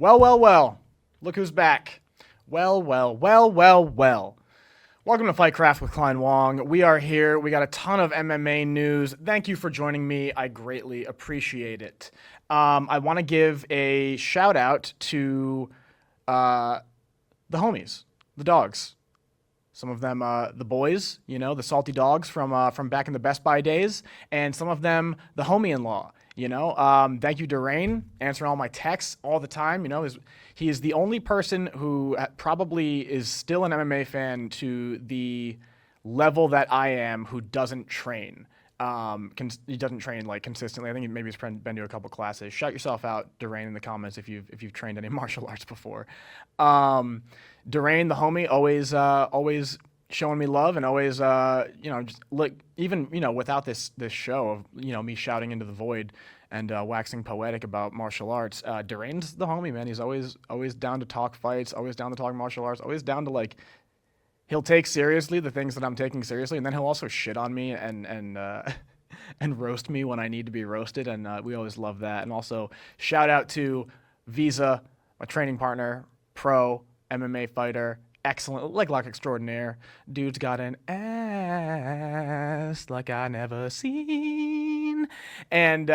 Well, well, well. Look who's back. Well, well, well, well, well. Welcome to Fightcraft with Klein Wong. We are here. We got a ton of MMA news. Thank you for joining me. I greatly appreciate it. I want to give a shout out to the homies, the dogs. Some of them, the boys, the salty dogs from back in the Best Buy days, and some of them, the homie-in-law. Thank you to Rain, answering all my texts all the time. He is the only person who probably is still an MMA fan to the level that I am, who doesn't train. He doesn't train like consistently. I think maybe he's been to a couple classes. Shout yourself out, Darain, in the comments if you've trained any martial arts before. Darain, the homie, always showing me love and always just look, even without this show of me shouting into the void and waxing poetic about martial arts. Darain's the homie, man. He's always down to talk fights, always down to talk martial arts, always down to he'll take seriously the things that I'm taking seriously, and then he'll also shit on me and and roast me when I need to be roasted, and we always love that. And also shout out to Visa, my training partner, pro MMA fighter, excellent, like extraordinaire. Dude's got an ass like I never seen, and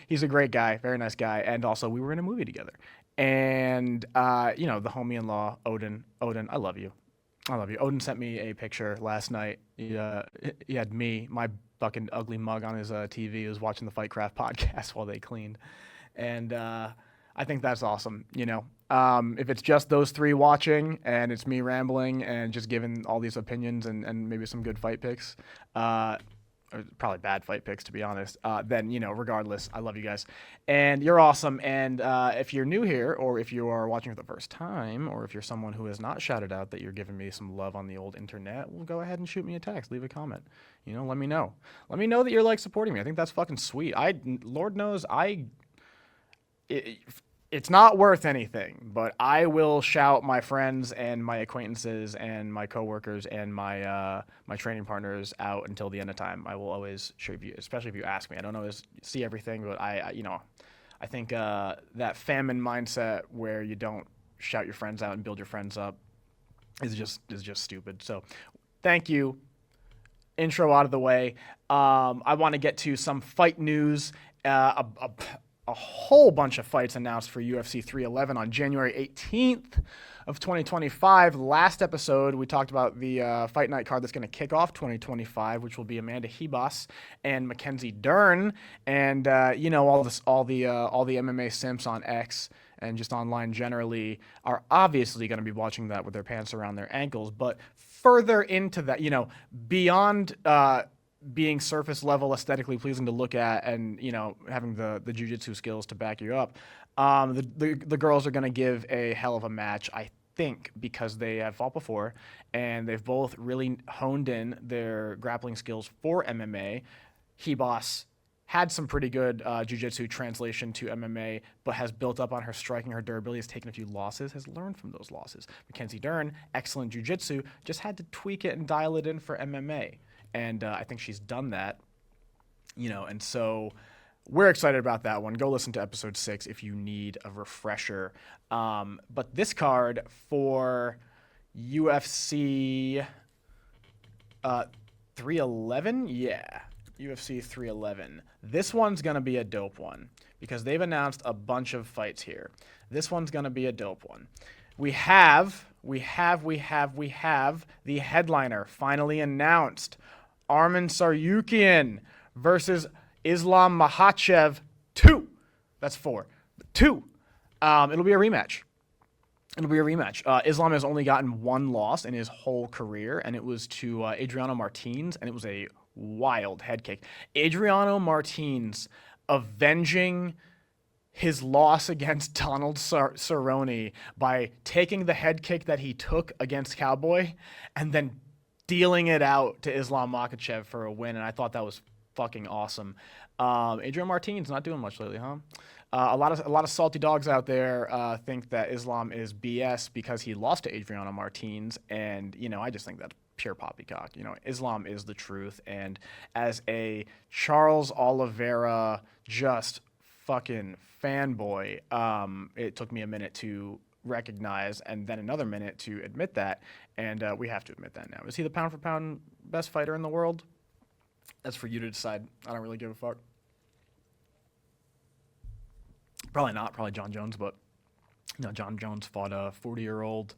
he's a great guy, very nice guy. And also we were in a movie together, and the homie-in-law Odin, I love you. Odin sent me a picture last night. He had me, my fucking ugly mug on his TV. He was watching the Fightcraft podcast while they cleaned. And I think that's awesome, If it's just those three watching and it's me rambling and just giving all these opinions and maybe some good fight picks, or probably bad fight picks, to be honest, then, regardless, I love you guys. And you're awesome. And if you're new here, or if you are watching for the first time, or if you're someone who has not shouted out that you're giving me some love on the old internet, well, go ahead and shoot me a text, leave a comment. Let me know. Let me know that you're, supporting me. I think that's fucking sweet. Lord knows, it's not worth anything, but I will shout my friends and my acquaintances and my coworkers and my my training partners out until the end of time. I will always show you, especially if you ask me. I don't always see everything, but I think that famine mindset where you don't shout your friends out and build your friends up is just stupid. So, thank you. Intro out of the way. I want to get to some fight news. A whole bunch of fights announced for UFC 311 on January 18th of 2025. Last episode, we talked about the fight night card that's going to kick off 2025, which will be Amanda Ribas and Mackenzie Dern, and all the MMA simps on X and just online generally are obviously going to be watching that with their pants around their ankles. But further into that, beyond being surface level, aesthetically pleasing to look at, and having the jiu-jitsu skills to back you up, the girls are going to give a hell of a match, I think, because they have fought before and they've both really honed in their grappling skills for MMA. Ribas had some pretty good jiu-jitsu translation to MMA, but has built up on her striking, her durability, has taken a few losses, has learned from those losses. Mackenzie Dern, excellent jiu-jitsu, just had to tweak it and dial it in for MMA. And I think she's done that, and so we're excited about that one. Go listen to episode 6 if you need a refresher. But this card for UFC 311, UFC 311. This one's going to be a dope one because they've announced a bunch of fights here. This one's going to be a dope one. We have the headliner finally announced. Arman Tsarukyan versus Islam Makhachev 2. That's 4. 2. It'll be a rematch. Islam has only gotten one loss in his whole career, and it was to Adriano Martins, and it was a wild head kick. Adriano Martins avenging his loss against Donald Cerrone by taking the head kick that he took against Cowboy and then dealing it out to Islam Makhachev for a win, and I thought that was fucking awesome. Adrian Martins not doing much lately, huh? A lot of salty dogs out there think that Islam is BS because he lost to Adriano Martins, and I just think that's pure poppycock. Islam is the truth, and as a Charles Oliveira just fucking fanboy. It took me a minute to recognize and then another minute to admit that, and we have to admit that now. Is he the pound for pound best fighter in the world? That's for you to decide. I don't really give a fuck. Probably not. Probably John Jones, but John Jones fought a 40-year-old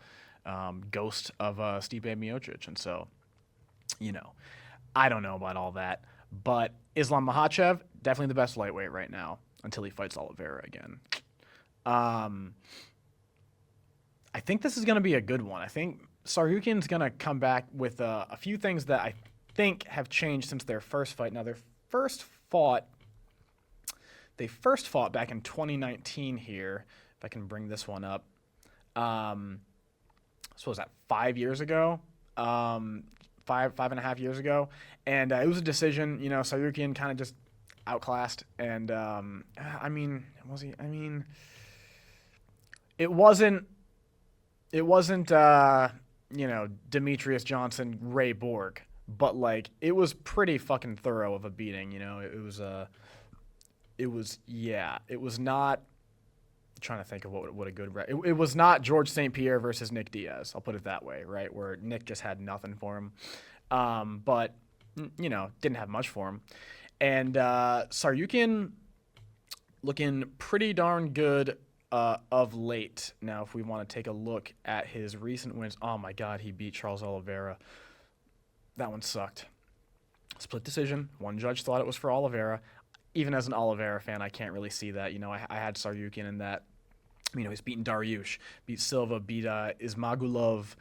ghost of Stipe Miocic, and so, I don't know about all that. But Islam Makhachev, definitely the best lightweight right now until he fights Oliveira again. I think this is going to be a good one. I think Tsarukyan's going to come back with a few things that I think have changed since their first fight. Now, they first fought back in 2019 here. If I can bring this one up. So was that 5 years ago? 5.5 years ago. And it was a decision. Tsarukyan kind of just outclassed. And, it wasn't Demetrius Johnson, Ray Borg, but it was pretty fucking thorough of a beating. It was not. I'm trying to think of what a good. It was not George St. Pierre versus Nick Diaz. I'll put it that way, right? Where Nick just had nothing for him, but didn't have much for him, and Tsarukyan looking pretty darn good. Of late. Now, if we want to take a look at his recent wins, oh my God, he beat Charles Oliveira. That one sucked. Split decision. One judge thought it was for Oliveira. Even as an Oliveira fan, I can't really see that. I had Tsarukyan in that. He's beaten Dariush, beat Silva, beat Ismagulov,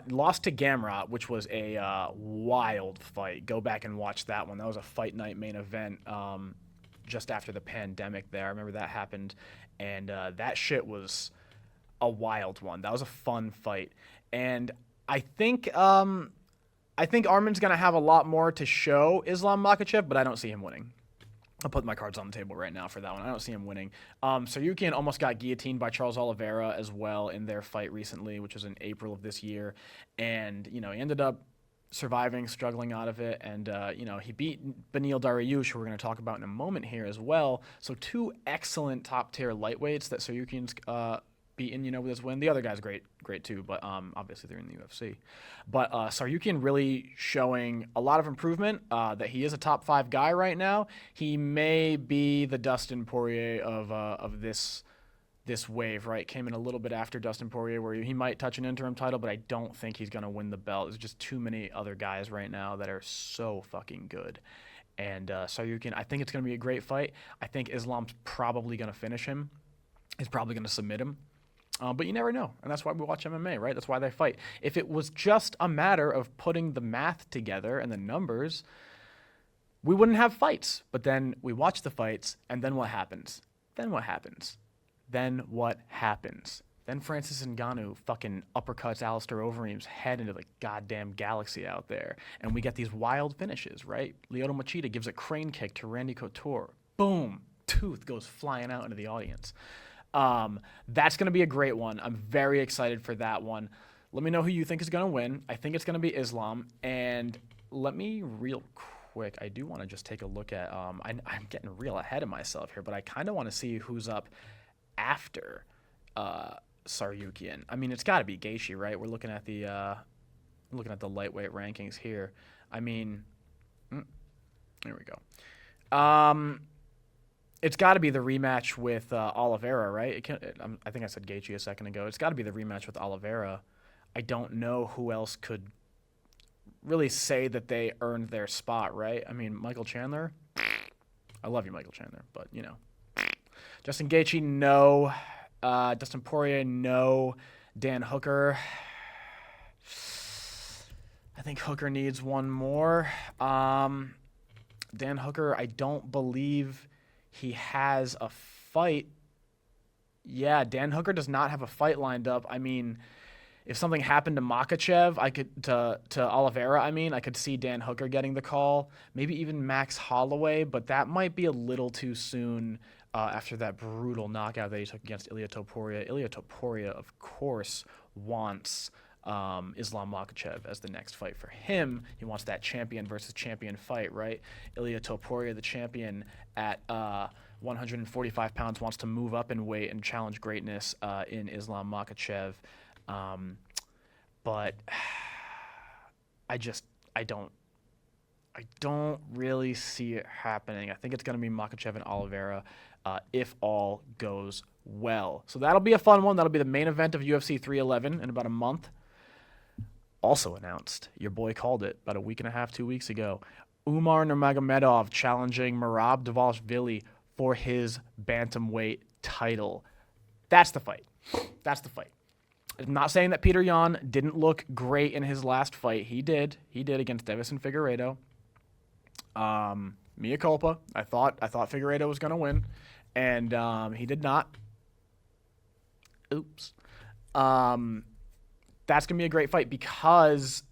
lost to Gamrot, which was a wild fight. Go back and watch that one. That was a fight night main event just after the pandemic there. I remember that happened. And that shit was a wild one. That was a fun fight. And I think Arman's going to have a lot more to show Islam Makhachev, but I don't see him winning. I'll put my cards on the table right now for that one. I don't see him winning. Tsarukyan almost got guillotined by Charles Oliveira as well in their fight recently, which was in April of this year. And, he ended up surviving, struggling out of it, and he beat Beneil Dariush, who we're going to talk about in a moment here as well. So two excellent top-tier lightweights that Tsarukyan's beaten, with his win. The other guy's great too, but obviously they're in the UFC. But Tsarukyan really showing a lot of improvement, that he is a top 5 guy right now. He may be the Dustin Poirier of this wave, right? Came in a little bit after Dustin Poirier, where he might touch an interim title, but I don't think he's going to win the belt. There's just too many other guys right now that are so fucking good. And Tsarukyan, I think it's going to be a great fight. I think Islam's probably going to finish him. He's probably going to submit him. But you never know, and that's why we watch MMA, right? That's why they fight. If it was just a matter of putting the math together and the numbers, we wouldn't have fights. But then we watch the fights, and then what happens? Then what happens? Then Francis Ngannou fucking uppercuts Alistair Overeem's head into the goddamn galaxy out there. And we get these wild finishes, right? Lyoto Machida gives a crane kick to Randy Couture. Boom. Tooth goes flying out into the audience. That's going to be a great one. I'm very excited for that one. Let me know who you think is going to win. I think it's going to be Islam. And let me real quick, I do want to just take a look at, I'm getting real ahead of myself here, but I kind of want to see who's up after Tsarukyan. It's got to be Gaethje, right? We're looking at the lightweight rankings here. Here we go. It's got to be the rematch with Oliveira, right? I think I said Gaethje a second ago. It's got to be the rematch with Oliveira. I don't know who else could really say that they earned their spot, right? Michael Chandler. I love you, Michael Chandler, but Justin Gaethje, no. Dustin Poirier, no. Dan Hooker. I think Hooker needs one more. Dan Hooker, I don't believe he has a fight. Yeah, Dan Hooker does not have a fight lined up. If something happened to Makhachev, to Oliveira, I could see Dan Hooker getting the call. Maybe even Max Holloway, but that might be a little too soon after that brutal knockout that he took against Ilia Topuria. Ilia Topuria, of course, wants Islam Makhachev as the next fight for him. He wants that champion versus champion fight, right? Ilia Topuria, the champion at 145 pounds, wants to move up in weight and challenge greatness in Islam Makhachev. But I don't really see it happening. I think it's going to be Makhachev and Oliveira if all goes well. So that'll be a fun one. That'll be the main event of UFC 311 in about a month. Also announced, your boy called it about a week and a half, 2 weeks ago. Umar Nurmagomedov challenging Merab Dvalishvili for his bantamweight title. That's the fight. That's the fight. I'm not saying that Peter Yan didn't look great in his last fight. He did. He did against Davison Figueiredo. Mea culpa. I thought Figueiredo was going to win, and he did not. Oops. That's going to be a great fight because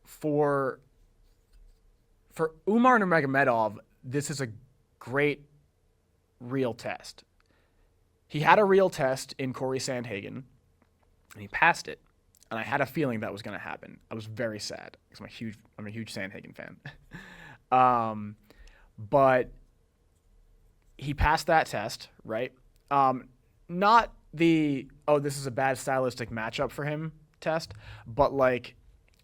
for Umar Nurmagomedov, this is a great real test. He had a real test in Corey Sandhagen, and he passed it. And I had a feeling that was going to happen. I was very sad because I'm a huge Sandhagen fan. But he passed that test, right? Not the, this is a bad stylistic matchup for him test, but like,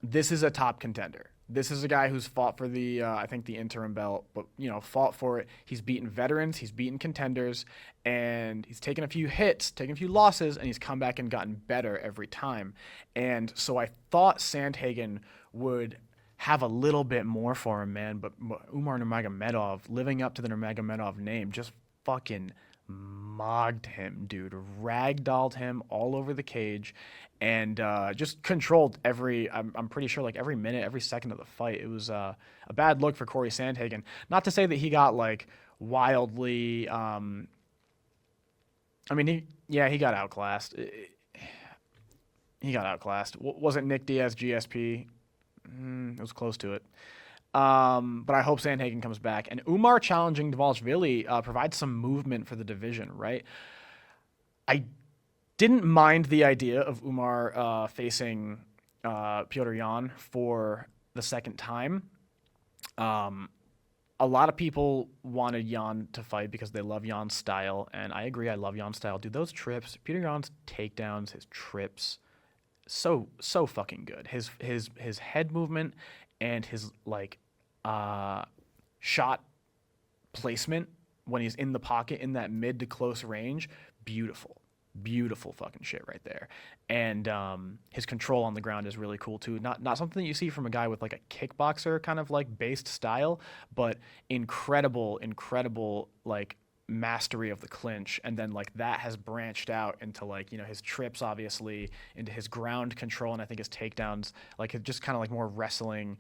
this is a top contender. This is a guy who's fought for the, I think the interim belt, but fought for it. He's beaten veterans, he's beaten contenders, and he's taken a few hits, taken a few losses, and he's come back and gotten better every time. And so I thought Sandhagen would have a little bit more for him, man, but Umar Nurmagomedov, living up to the Nurmagomedov name, just fucking mogged him, dude. Ragdolled him all over the cage and just controlled I'm pretty sure like every minute, every second of the fight. It was a bad look for Corey Sandhagen. Not to say that he got like wildly he got outclassed. He got outclassed. Wasn't Nick Diaz GSP? It was close to it. But I hope Sandhagen comes back. And Umar challenging Dvalishvili provides some movement for the division, right? I didn't mind the idea of Umar facing Petr Yan for the second time. A lot of people wanted Yan to fight because they love Yan's style, and I agree, I love Yan's style. Dude, those trips, Petr Yan's takedowns, his trips, so fucking good. His head movement and his shot placement when he's in the pocket in that mid to close range, beautiful fucking shit right there. And his control on the ground is really cool too. Not something that you see from a guy with like a kickboxer kind of like based style, but incredible like mastery of the clinch. And then like that has branched out into like, his trips, obviously, into his ground control, and I think his takedowns, like just kind of like more wrestling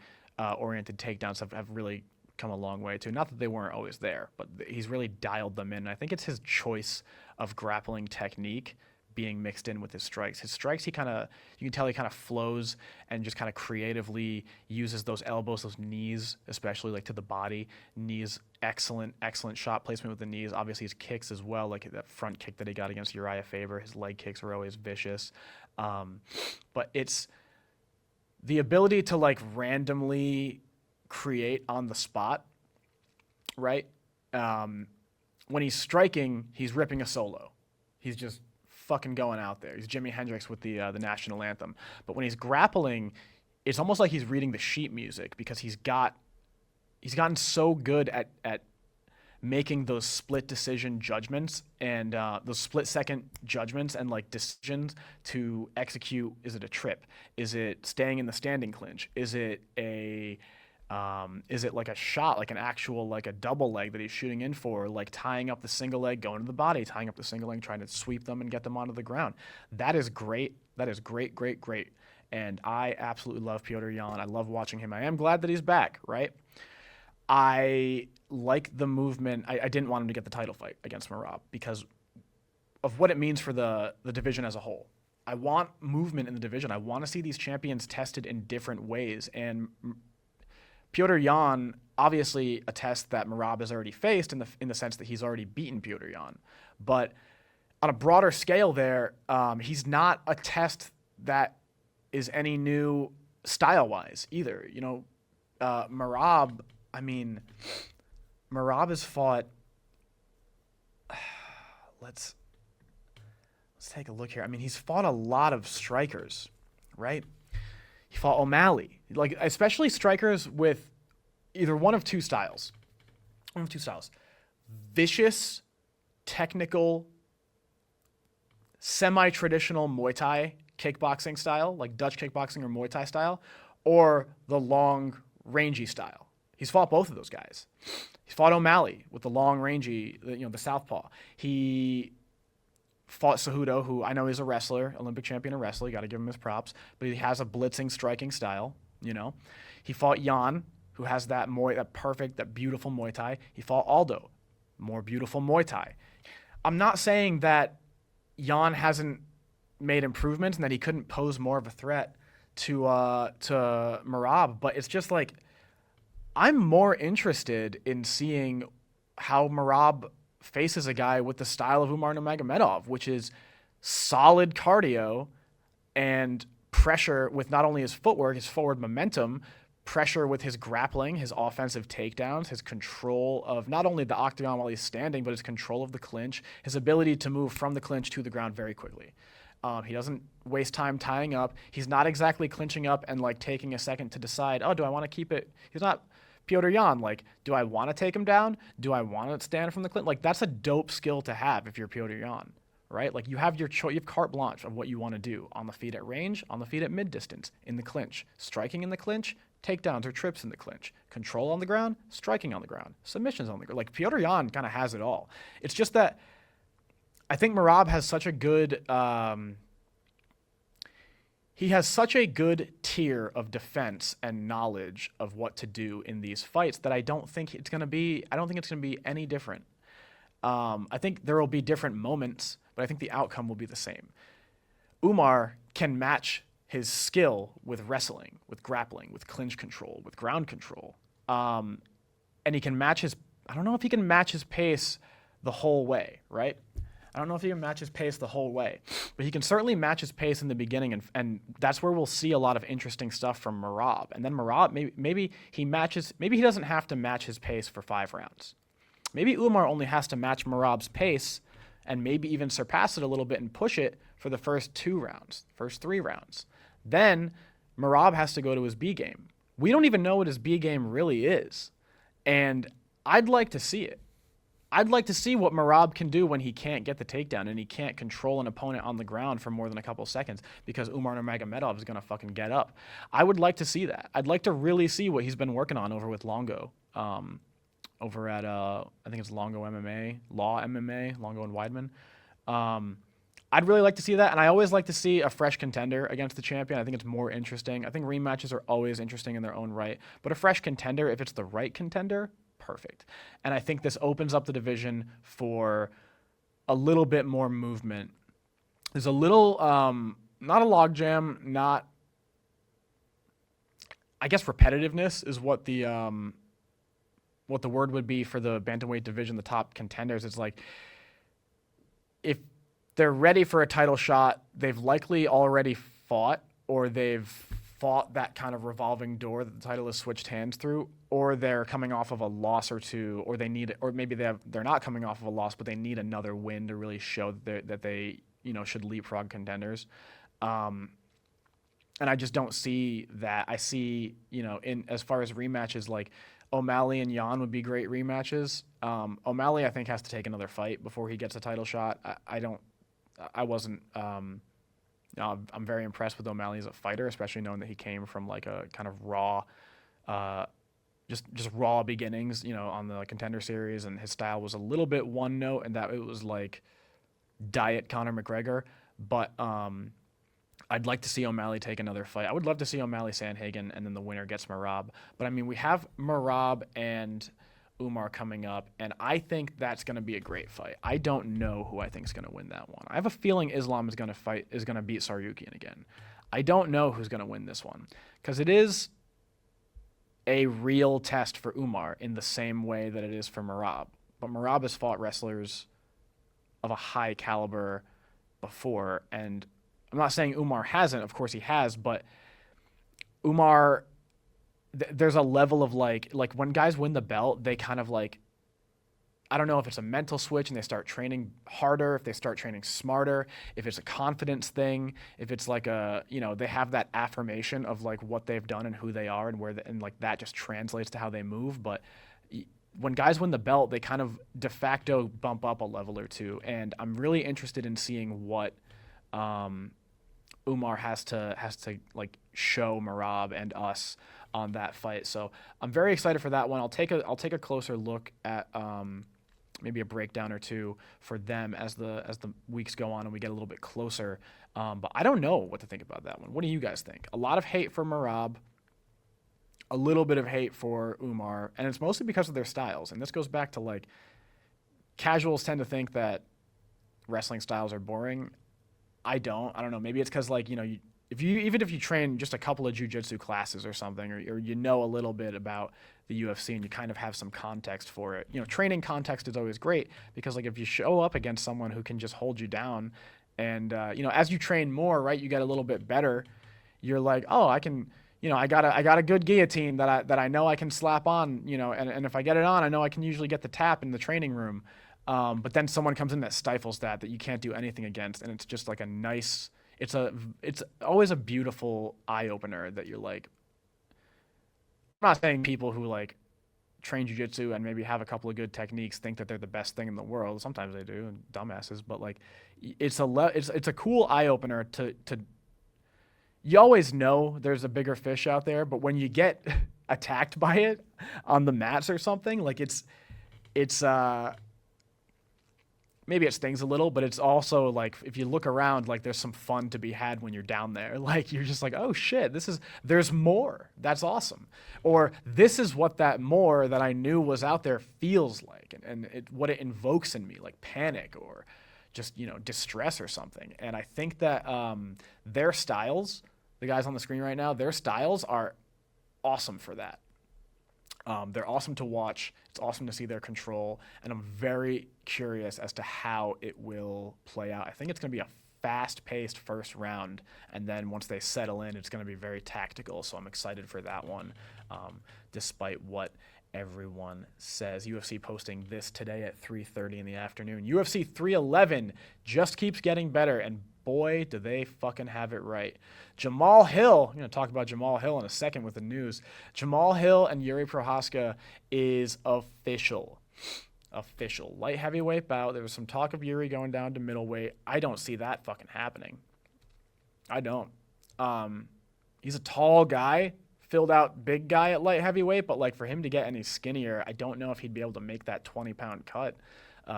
oriented takedowns have really come a long way too. Not that they weren't always there, but he's really dialed them in. And I think it's his choice of grappling technique being mixed in with his strikes. His strikes, you can tell he kind of flows and just kind of creatively uses those elbows, those knees, especially like to the body. Knees, excellent shot placement with the knees. Obviously his kicks as well, like that front kick that he got against Uriah Faber. His leg kicks were always vicious. But it's the ability to like randomly create on the spot, right? When he's striking, he's ripping a solo. He's just fucking going out there. He's Jimi Hendrix with the national anthem. But when he's grappling, it's almost like he's reading the sheet music because he's gotten so good at making those split decision judgments and those split second judgments and like decisions to execute. Is it a trip? Is it staying in the standing clinch? Is it like a shot, like an actual, like a double leg that he's shooting in for, like tying up the single leg, going to the body, tying up the single leg, trying to sweep them and get them onto the ground. That is great. That is great. And I absolutely love Petr Yan. I love watching him. I am glad that he's back, right? I like the movement. I didn't want him to get the title fight against Merab because of what it means for the division as a whole. I want movement in the division. I want to see these champions tested in different ways. And Petr Yan, obviously a test that Merab has already faced in the sense that he's already beaten Petr Yan. But on a broader scale there, he's not a test that is any new style-wise either. Merab has fought let's take a look here. I mean, he's fought a lot of strikers, right? He fought O'Malley, like especially strikers with either one of two styles. Vicious, technical, semi-traditional Muay Thai kickboxing style, like Dutch kickboxing or Muay Thai style, or the long, rangy style. He's fought both of those guys. He's fought O'Malley with the long, rangy, the southpaw. He fought Cejudo, who I know is a wrestler, Olympic champion of wrestling. Got to give him his props. But he has a blitzing, striking style. He fought Jan, who has that beautiful Muay Thai. He fought Aldo, more beautiful Muay Thai. I'm not saying that Jan hasn't made improvements and that he couldn't pose more of a threat to Merab, but it's just like I'm more interested in seeing how Merab faces a guy with the style of Umar Nurmagomedov, which is solid cardio and pressure with not only his footwork, his forward momentum, pressure with his grappling, his offensive takedowns, his control of not only the octagon while he's standing, but his control of the clinch, his ability to move from the clinch to the ground very quickly. He doesn't waste time tying up. He's not exactly clinching up and like taking a second to decide, do I want to keep it? He's not Petr Yan, like, do I want to take him down? Do I want to stand from the clinch? Like, that's a dope skill to have if you're Petr Yan, right? Like, you have your choice, you have carte blanche of what you want to do on the feet at range, on the feet at mid distance, in the clinch, striking in the clinch, takedowns or trips in the clinch, control on the ground, striking on the ground, submissions on the ground. Like, Petr Yan kind of has it all. It's just that I think Merab has such a good he has such a good tier of defense and knowledge of what to do in these fights that I don't think it's going to be any different. I think there will be different moments, but I think the outcome will be the same. Umar can match his skill with wrestling, with grappling, with clinch control, with ground control. And he can match I don't know if he can match his pace the whole way, right? I don't know if he can match his pace the whole way, but he can certainly match his pace in the beginning, and that's where we'll see a lot of interesting stuff from Merab. And then Merab, maybe he doesn't have to match his pace for 5 rounds. Maybe Umar only has to match Merab's pace and maybe even surpass it a little bit and push it for the first 2 rounds, first 3 rounds. Then Merab has to go to his B game. We don't even know what his B game really is, and I'd like to see it. I'd like to see what Merab can do when he can't get the takedown and he can't control an opponent on the ground for more than a couple seconds because Umar Nurmagomedov is going to fucking get up. I would like to see that. I'd like to really see what he's been working on over with Longo, over at, I think it's Longo MMA, Longo and Weidman. I'd really like to see that, and I always like to see a fresh contender against the champion. I think it's more interesting. I think rematches are always interesting in their own right, but a fresh contender, if it's the right contender, perfect. And I think this opens up the division for a little bit more movement. There's a little, not a logjam, I guess repetitiveness is what the word would be for the bantamweight division, the top contenders. It's like, if they're ready for a title shot, they've likely already fought, or they've fought that kind of revolving door that the title has switched hands through, or they're coming off of a loss or two, or maybe they're not coming off of a loss, but they need another win to really show that they should leapfrog contenders. And I just don't see that. I see, in as far as rematches, like O'Malley and Jan would be great rematches. O'Malley, I think, has to take another fight before he gets a title shot. I'm very impressed with O'Malley as a fighter, especially knowing that he came from like a kind of raw, just raw beginnings, on the Contender Series, and his style was a little bit one note, and that it was like diet Conor McGregor. But I'd like to see O'Malley take another fight. I would love to see O'Malley Sandhagen, and then the winner gets Merab. But I mean, we have Merab and Umar coming up, and I think that's going to be a great fight. I don't know who I think is going to win that one. I have a feeling Islam is going to beat Tsarukyan again. I don't know who's going to win this one, because it is a real test for Umar in the same way that it is for Merab. But Merab has fought wrestlers of a high caliber before, and I'm not saying Umar hasn't. Of course he has, but Umar, there's a level of like when guys win the belt, they kind of like I don't know if it's a mental switch and they start training harder, if they start training smarter, if it's a confidence thing, if it's like they have that affirmation of like what they've done and who they are and and like that just translates to how they move. But when guys win the belt, they kind of de facto bump up a level or two. And I'm really interested in seeing what Umar has to like show Merab and us on that fight. So I'm very excited for that one. I'll take a closer look at maybe a breakdown or two for them as the weeks go on and we get a little bit closer. But I don't know what to think about that one. What do you guys think? A lot of hate for Merab, a little bit of hate for Umar, and it's mostly because of their styles. And this goes back to like casuals tend to think that wrestling styles are boring. I don't know. Maybe it's because like, if you train just a couple of jiu-jitsu classes or something, or you know a little bit about the UFC and you kind of have some context for it. Training context is always great because like if you show up against someone who can just hold you down and as you train more, right, you get a little bit better. You're like, oh, I can, I got a good guillotine that I know I can slap on, and if I get it on, I know I can usually get the tap in the training room. But then someone comes in that stifles that you can't do anything against, and it's just like a nice. It's always a beautiful eye opener that you're like. I'm not saying people who like train jiu-jitsu and maybe have a couple of good techniques think that they're the best thing in the world. Sometimes they do, and dumbasses. But like, it's a cool eye opener to. You always know there's a bigger fish out there, but when you get attacked by it on the mats or something, like it's maybe it stings a little, but it's also like if you look around, like there's some fun to be had when you're down there. Like you're just like, oh shit, there's more. That's awesome. Or this is what that more that I knew was out there feels like, and what it invokes in me, like panic or just distress or something. And I think that their styles, the guys on the screen right now, their styles are awesome for that. They're awesome to watch. It's awesome to see their control, and I'm very curious as to how it will play out. I think it's going to be a fast-paced first round, and then once they settle in, it's going to be very tactical, so I'm excited for that one, despite what everyone says. UFC posting this today at 3:30 in the afternoon. UFC 311 just keeps getting better, and boy, do they fucking have it right. Jamahal Hill, I'm going to talk about Jamahal Hill in a second with the news. Jamahal Hill and Jiri Prochazka is official. Light heavyweight bout. There was some talk of Jiri going down to middleweight. I don't see that fucking happening. I don't. He's a tall guy, filled out big guy at light heavyweight, but like for him to get any skinnier, I don't know if he'd be able to make that 20-pound cut.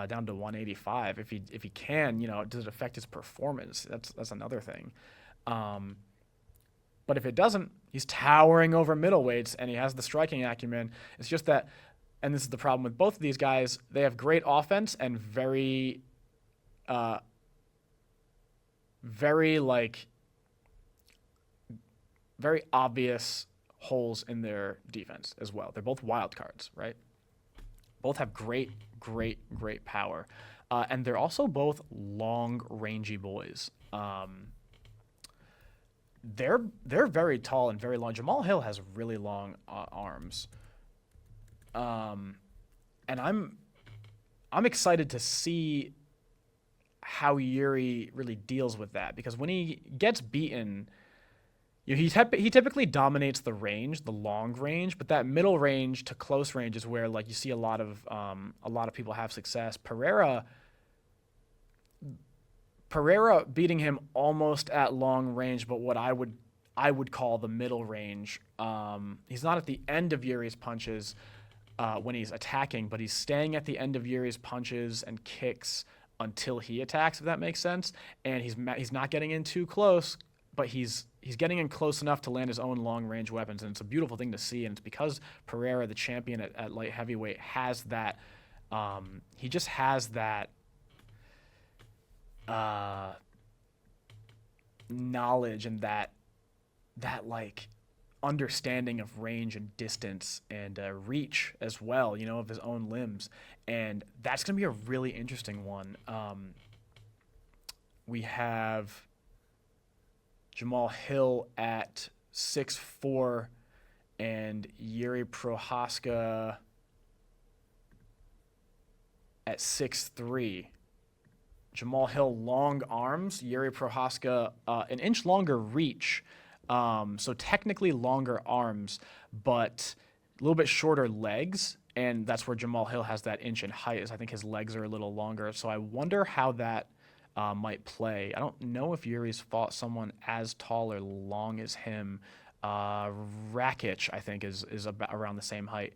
Down to 185. If he can, does it affect his performance? That's another thing. But if it doesn't, he's towering over middleweights and he has the striking acumen. It's just that, and this is the problem with both of these guys, they have great offense and very obvious holes in their defense as well. They're both wild cards, right? Both have great power. And they're also both long, rangy boys. They're very tall and very long. Jamahal Hill has really long arms. And I'm excited to see how Jiri really deals with that, because when he gets beaten, he typically dominates the range, the long range, but that middle range to close range is where like you see a lot of people have success. Pereira beating him almost at long range, but what I would call the middle range. He's not at the end of Jiri's punches when he's attacking, but he's staying at the end of Jiri's punches and kicks until he attacks, if that makes sense. And he's not getting in too close, but he's getting in close enough to land his own long-range weapons, and it's a beautiful thing to see, and it's because Pereira, the champion at light heavyweight, has that he just has that knowledge and that like understanding of range and distance and reach as well, of his own limbs, and that's going to be a really interesting one. We have Jamahal Hill at 6'4", and Jiri Prochazka at 6'3". Jamahal Hill, long arms. Jiri Prochazka, an inch longer reach. So technically longer arms, but a little bit shorter legs. And that's where Jamahal Hill has that inch in height, is I think his legs are a little longer. So I wonder how that might play. I don't know if Yuri's fought someone as tall or long as him. Rakic, I think, is about around the same height.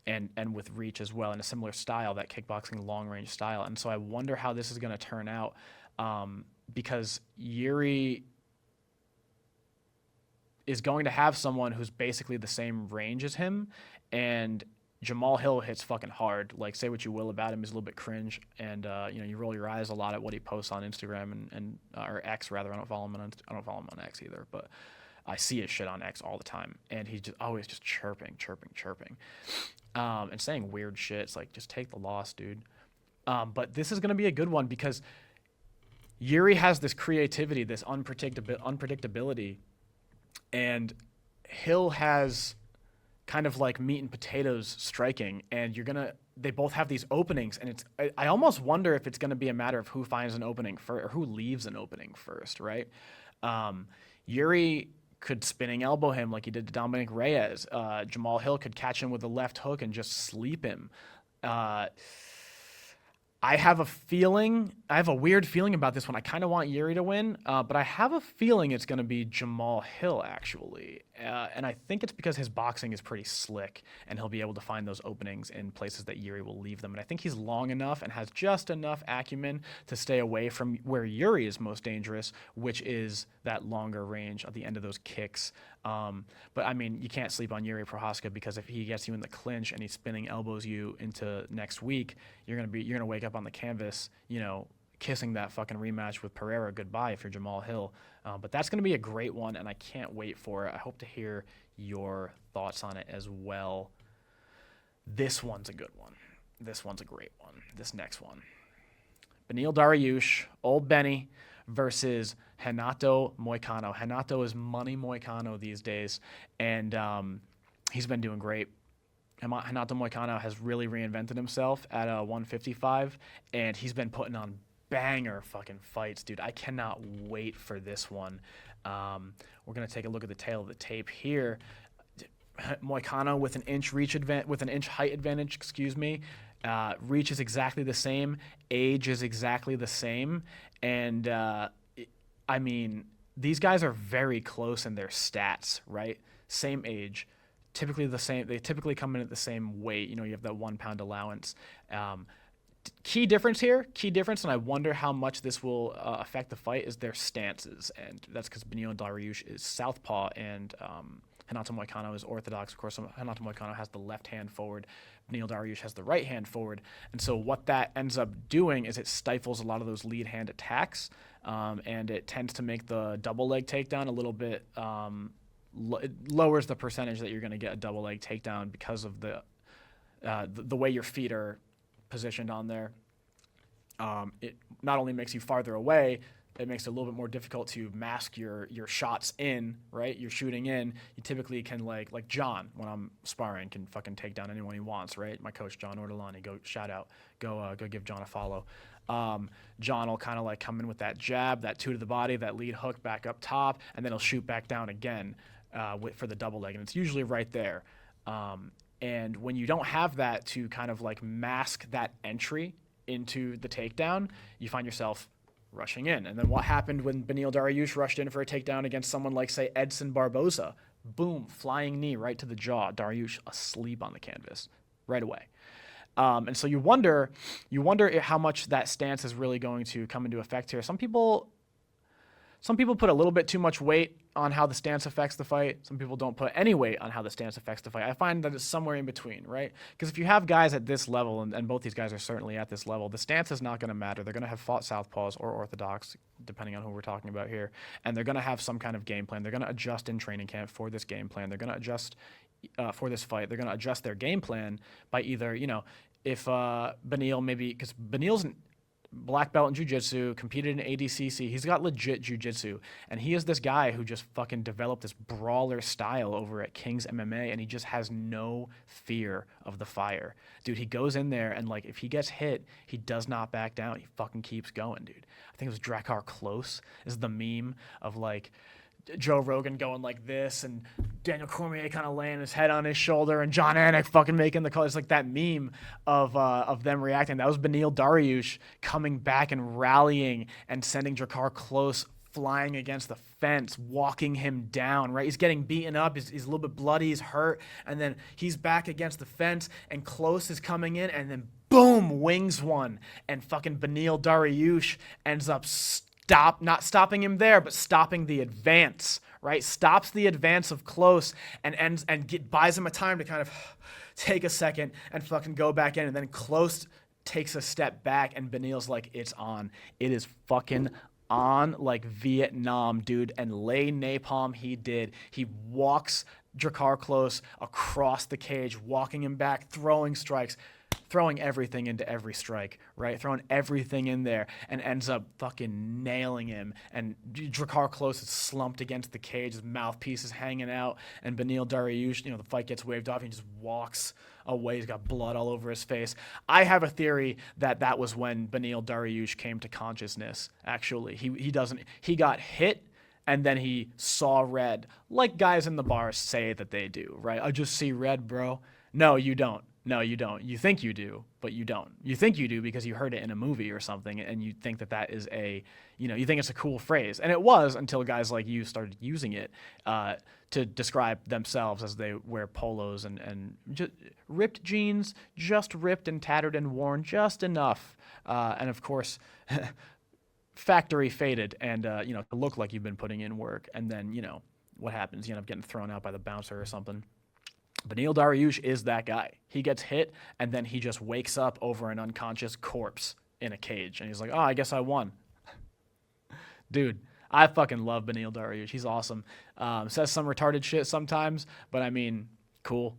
And with reach as well, in a similar style, that kickboxing long-range style. And so I wonder how this is going to turn out, because Jiri is going to have someone who's basically the same range as him, and Jamahal Hill hits fucking hard. Like, say what you will about him, he's a little bit cringe, and you roll your eyes a lot at what he posts on Instagram and or X rather. I don't follow him on X either, but I see his shit on X all the time, and he's just always just chirping, and saying weird shit. It's like, just take the loss, dude. But this is going to be a good one because Jiri has this creativity, this unpredictability, and Hill has kind of like meat and potatoes striking, and they both have these openings, and I almost wonder if it's going to be a matter of who finds an opening first or who leaves an opening first, right? Jiri could spinning elbow him like he did to Dominic Reyes. Jamahal Hill could catch him with a left hook and just sleep him. I have a weird feeling about this one. I kind of want Jiri to win, but I have a feeling it's going to be Jamahal Hill, actually. And I think it's because his boxing is pretty slick, and he'll be able to find those openings in places that Jiri will leave them. And I think he's long enough and has just enough acumen to stay away from where Jiri is most dangerous, which is that longer range at the end of those kicks. But I mean, you can't sleep on Jiri Prochazka, because if he gets you in the clinch and he's spinning elbows you into next week, you're gonna wake up on the canvas, kissing that fucking rematch with Pereira goodbye if you're Jamahal Hill. But that's gonna be a great one, and I can't wait for it. I hope to hear your thoughts on it as well. This one's a good one. This one's a great one. This next one, Beneil Dariush, old Benny, versus Renato Moicano. Renato is money Moicano these days, and he's been doing great. Renato Moicano has really reinvented himself at 155, and he's been putting on banger fucking fights, dude. I cannot wait for this one. We're gonna take a look at the tail of the tape here. Moicano with an inch height advantage. Reach is exactly the same. Age is exactly the same. And I mean, these guys are very close in their stats, right? Same age, typically the same. They typically come in at the same weight. You have that 1 pound allowance. Key difference, and I wonder how much this will affect the fight, is their stances. And that's because Beneil Dariush is southpaw, and Renato Moicano is orthodox. Of course, Renato Moicano has the left hand forward. Beneil Dariush has the right hand forward. And so what that ends up doing is it stifles a lot of those lead hand attacks, and it tends to make the double leg takedown a little bit, it lowers the percentage that you're going to get a double leg takedown because of the way your feet are positioned on there. It not only makes you farther away, it makes it a little bit more difficult to mask your shots in, right? You're shooting in. You typically can, like John, when I'm sparring, can fucking take down anyone he wants, right? My coach, John Ortolani, shout out. Go give John a follow. John will kind of like come in with that jab, that 2 to the body, that lead hook back up top, and then he'll shoot back down again for the double leg, and it's usually right there. And when you don't have that to kind of like mask that entry into the takedown, you find yourself rushing in. And then what happened when Beneil Dariush rushed in for a takedown against someone like, say, Edson Barboza? Boom, flying knee right to the jaw. Dariush asleep on the canvas right away. And so you wonder how much that stance is really going to come into effect here. Some people put a little bit too much weight on how the stance affects the fight. Some people don't put any weight on how the stance affects the fight. I find that it's somewhere in between, right? Because if you have guys at this level, and both these guys are certainly at this level, the stance is not going to matter. They're going to have fought southpaws or orthodox, depending on who we're talking about here, and they're going to have some kind of game plan. They're going to adjust in training camp for this game plan. They're going to adjust for this fight. They're going to adjust their game plan by either, if Beneil, maybe, because Beneil's black belt in jiu-jitsu, competed in ADCC. He's got legit jiu-jitsu, and he is this guy who just fucking developed this brawler style over at King's MMA, and he just has no fear of the fire. Dude, he goes in there, and like if he gets hit, he does not back down. He fucking keeps going, dude. I think it was Drakkar Close is the meme of like Joe Rogan going like this and Daniel Cormier kind of laying his head on his shoulder and John Anik fucking making the call. It's like that meme of them reacting. That was Beneil Dariush coming back and rallying and sending Drakkar Close flying against the fence, walking him down, right? He's getting beaten up. He's a little bit bloody. He's hurt. And then he's back against the fence and Close is coming in and then boom, wings one. And fucking Beneil Dariush ends up not stopping him there, but stopping the advance, right? Stops the advance of Close and buys him a time to kind of take a second and fucking go back in. And then Close takes a step back and Beneil's like, it's on. It is fucking on like Vietnam, dude. And lay napalm he did. He walks Drakkar Close across the cage, walking him back, throwing strikes, throwing everything into every strike, right? Throwing everything in there and ends up fucking nailing him. And Drakkar Close is slumped against the cage. His mouthpiece is hanging out. And Beneil Dariush, the fight gets waved off. He just walks away. He's got blood all over his face. I have a theory that was when Beneil Dariush came to consciousness, actually. He got hit and then he saw red, like guys in the bars say that they do, right? I just see red, bro. No, you don't. No, you don't. You think you do, but you don't. You think you do because you heard it in a movie or something, and you think that is you think it's a cool phrase. And it was until guys like you started using it to describe themselves as they wear polos and just ripped jeans, just ripped and tattered and worn just enough. And of course, factory faded and, to look like you've been putting in work. And then, what happens? You end up getting thrown out by the bouncer or something. Beneil Dariush is that guy. He gets hit, and then he just wakes up over an unconscious corpse in a cage. And he's like, oh, I guess I won. Dude, I fucking love Beneil Dariush. He's awesome. Says some retarded shit sometimes, but I mean, cool.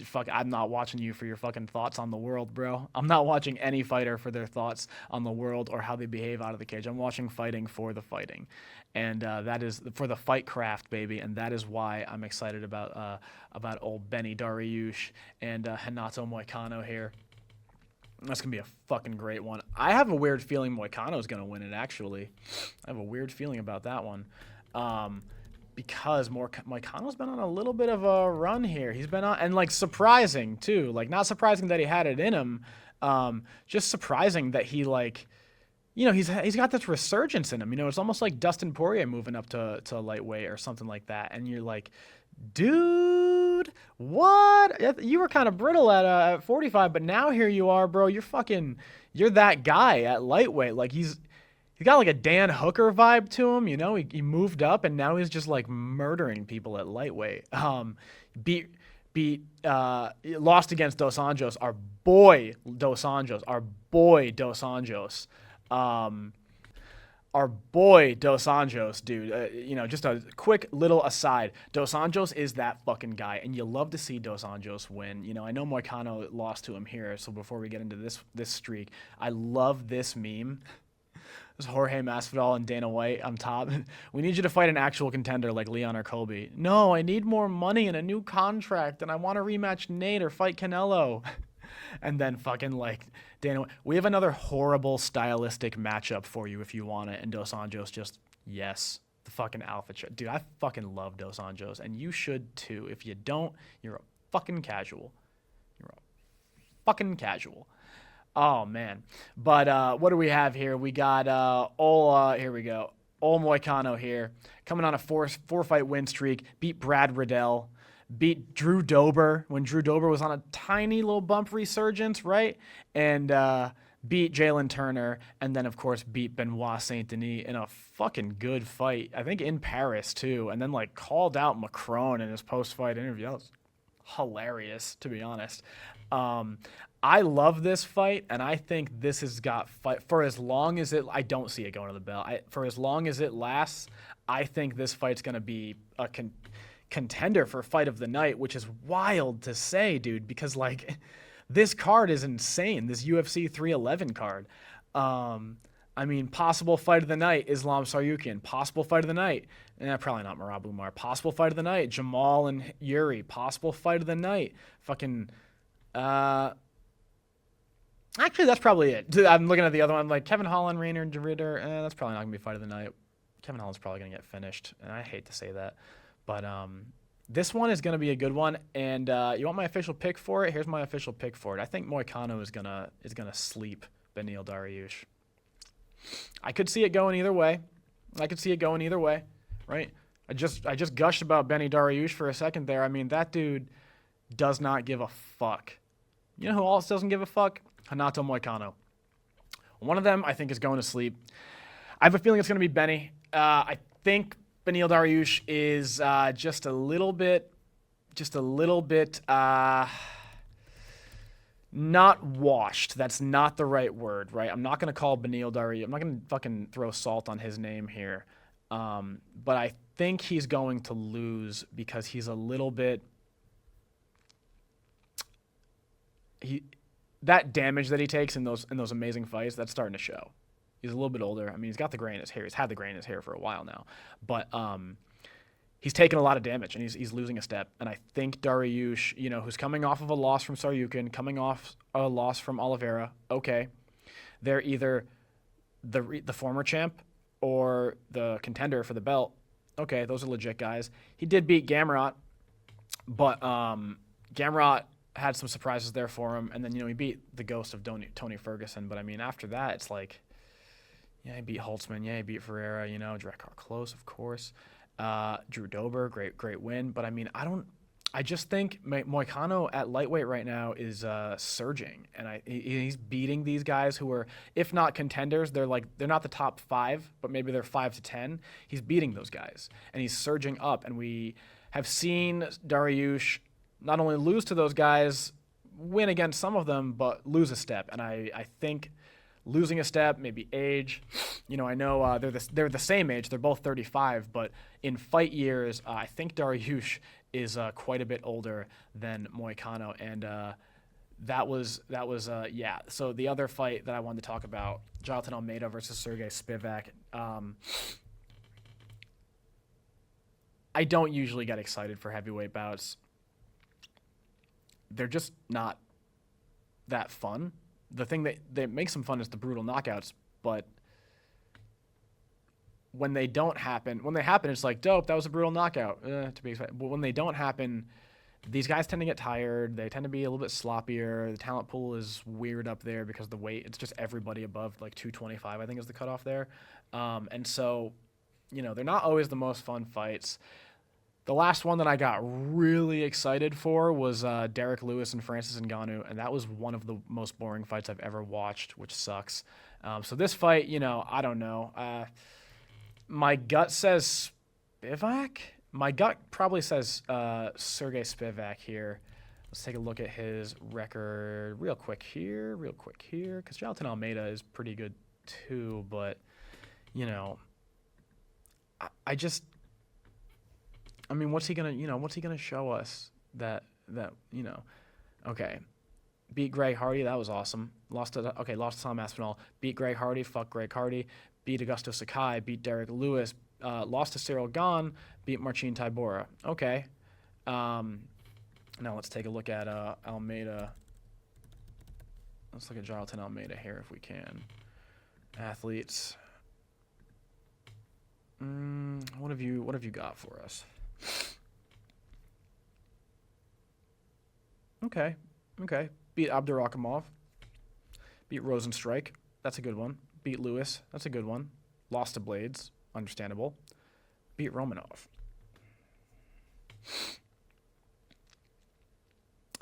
Fuck, I'm not watching you for your fucking thoughts on the world, bro. I'm not watching any fighter for their thoughts on the world or how they behave out of the cage. I'm watching fighting for the fighting. And that is for the fight craft, baby. And that is why I'm excited about old Benny Dariush and Renato Moicano here. That's going to be a fucking great one. I have a weird feeling Moicano's going to win it, actually. I have a weird feeling about that one. Because Moicano's been on a little bit of a run here. He's been on, and like surprising too. Like not surprising that he had it in him, just surprising that he he's got this resurgence in him. It's almost like Dustin Poirier moving up to lightweight or something like that. And you're like, dude, what? You were kind of brittle at 45, but now here you are, bro. You're that guy at lightweight. Like he's got like a Dan Hooker vibe to him, He moved up and now he's just like murdering people at lightweight. Lost against Dos Anjos, our boy Dos Anjos. Our boy Dos Anjos, dude. Just a quick little aside. Dos Anjos is that fucking guy, and you love to see Dos Anjos win. I know Moicano lost to him here, so before we get into this streak, I love this meme. There's Jorge Masvidal and Dana White on top. We need you to fight an actual contender like Leon or Colby. No, I need more money and a new contract, and I want to rematch Nate or fight Canelo. And then fucking like Dana White. We have another horrible stylistic matchup for you if you want it. And Dos Anjos just, yes, the fucking alpha check. Dude, I fucking love Dos Anjos, and you should too. If you don't, you're a fucking casual. Oh, man. But what do we have here? We got here we go. Old Moicano here. Coming on a four-fight win streak. Beat Brad Riddell. Beat Drew Dober when Drew Dober was on a tiny little bump resurgence, right? And beat Jalen Turner. And then, of course, beat Benoit Saint-Denis in a fucking good fight. I think in Paris, too. And then, called out Macron in his post-fight interview. That was hilarious, to be honest. I love this fight, and I think this has got fight for as long as it. I don't see it going to the bell. For as long as it lasts, I think this fight's going to be a contender for fight of the night, which is wild to say, dude, because this card is insane. This UFC 311 card. I mean, possible fight of the night, Islam Tsarukyan. Possible fight of the night, probably not Merab Umar. Possible fight of the night, Jamahal and Jiri. Possible fight of the night, fucking. Actually, that's probably it. I'm looking at the other one, like Kevin Holland, Renier, and Ritter. That's probably not gonna be fight of the night. Kevin Holland's probably gonna get finished, and I hate to say that, but this one is gonna be a good one. And you want my official pick for it? Here's my official pick for it. I think Moicano is gonna sleep Beneil Dariush. I could see it going either way. Right? I just gushed about Beneil Dariush for a second there. I mean, that dude does not give a fuck. You know who else doesn't give a fuck? Renato Moicano. One of them, I think, is going to sleep. I have a feeling it's going to be Benny. I think Beneil Dariush is just a little bit not washed. That's not the right word, right? I'm not going to call Beneil Dariush. I'm not going to fucking throw salt on his name here. But I think he's going to lose because he's a little bit... That damage that he takes in those amazing fights, that's starting to show. He's a little bit older. I mean, he's got the gray in his hair. He's had the gray in his hair for a while now. But he's taken a lot of damage, and he's losing a step. And I think Dariush, who's coming off of a loss from Tsarukyan, coming off a loss from Oliveira, okay, they're either the former champ or the contender for the belt. Okay, those are legit guys. He did beat Gamrot, but Gamrot had some surprises there for him, and then he beat the ghost of Tony Ferguson. But I mean, after that, it's like, yeah, he beat Holtzman, yeah, he beat Ferreira, Drakkar Close, of course, Drew Dober, great win. But I mean, I just think Moicano at lightweight right now is surging, and he's beating these guys who are, if not contenders, they're not the top 5, but maybe they're 5 to 10. He's beating those guys, and he's surging up, and we have seen Dariush not only lose to those guys, win against some of them, but lose a step. And I think losing a step, maybe age, I know they're the same age. They're both 35, but in fight years, I think Dariush is quite a bit older than Moicano. And that was yeah. So the other fight that I wanted to talk about, Jailton Almeida versus Serghei Spivac. I don't usually get excited for heavyweight bouts. They're just not that fun. The thing that makes them fun is the brutal knockouts, but when they happen, it's like, dope, that was a brutal knockout, to be expected. But when they don't happen, these guys tend to get tired. They tend to be a little bit sloppier. The talent pool is weird up there because the weight, it's just everybody above like 225, I think is the cutoff there. And so, they're not always the most fun fights. The last one that I got really excited for was Derek Lewis and Francis Ngannou, and that was one of the most boring fights I've ever watched, which sucks. So this fight, I don't know. My gut says Spivac? My gut probably says Serghei Spivac here. Let's take a look at his record real quick here, because Jailton Almeida is pretty good too, but, I mean, what's he gonna show us that okay. Beat Greg Hardy, that was awesome. Lost to Tom Aspinall. Beat Greg Hardy, fuck Greg Hardy. Beat Augusto Sakai, beat Derek Lewis. Lost to Cyril Gahn, beat Marcin Tybura. Okay. Now let's take a look at Almeida. Let's look at Jailton Almeida here if we can. Athletes. What have you got for us? Okay. Beat Abdurakhimov. Beat Rosenstrike. That's a good one. Beat Lewis. That's a good one. Lost to Blades. Understandable. Beat Romanov.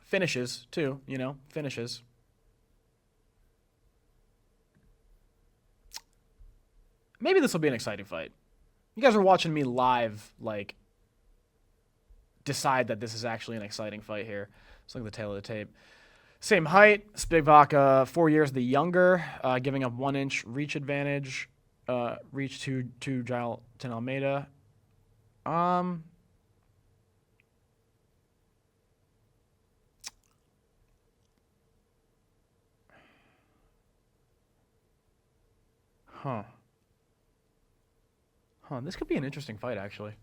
Finishes, too. Finishes. Maybe this will be an exciting fight. You guys are watching me live, decide that this is actually an exciting fight here. Let's look at the tail of the tape. Same height. Spivac, 4 years the younger, giving up 1 inch reach advantage. Reach to Jailton Almeida. Huh. Huh. This could be an interesting fight, actually.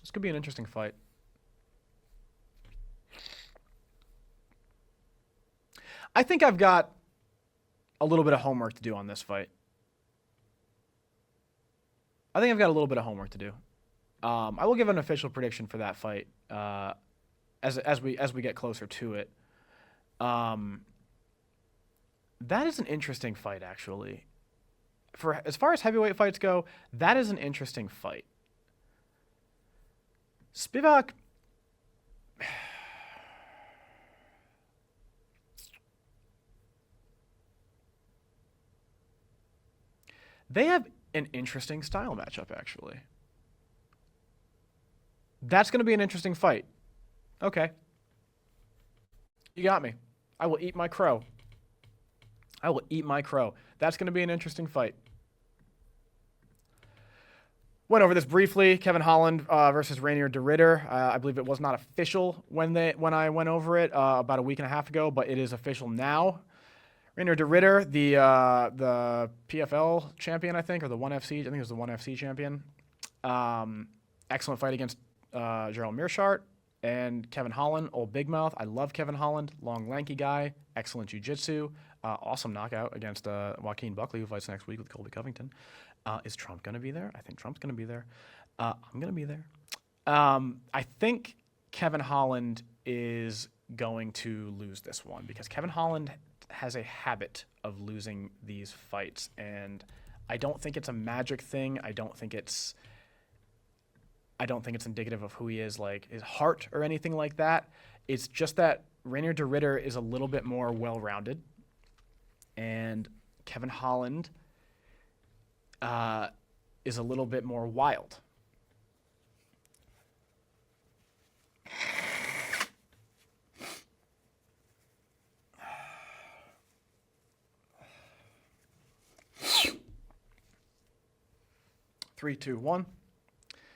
This could be an interesting fight. I think I've got a little bit of homework to do on this fight. I think I've got a little bit of homework to do. I will give an official prediction for that fight as we get closer to it. That is an interesting fight, actually. For as far as heavyweight fights go, that is an interesting fight. Spivac. They have an interesting style matchup, actually. That's going to be an interesting fight. Okay. You got me. I will eat my crow. I will eat my crow. That's going to be an interesting fight. Went over this briefly. Kevin Holland versus Renier de Ridder. I believe it was not official when I went over it about a week and a half ago, but it is official now. Renier de Ridder, the PFL champion, I think, or the 1FC. I think it was the 1FC champion. Excellent fight against Gerald Meerschaert and Kevin Holland, old big mouth. I love Kevin Holland, long, lanky guy, excellent jiu-jitsu. Awesome knockout against Joaquin Buckley, who fights next week with Colby Covington. Is Trump going to be there? I think Trump's going to be there. I'm going to be there. I think Kevin Holland is going to lose this one because Kevin Holland has a habit of losing these fights, and I don't think it's a magic thing. I don't think it's indicative of who he is, like his heart or anything like that. It's just that Renier de Ridder is a little bit more well-rounded, and Kevin Holland is a little bit more wild. Three, two, one.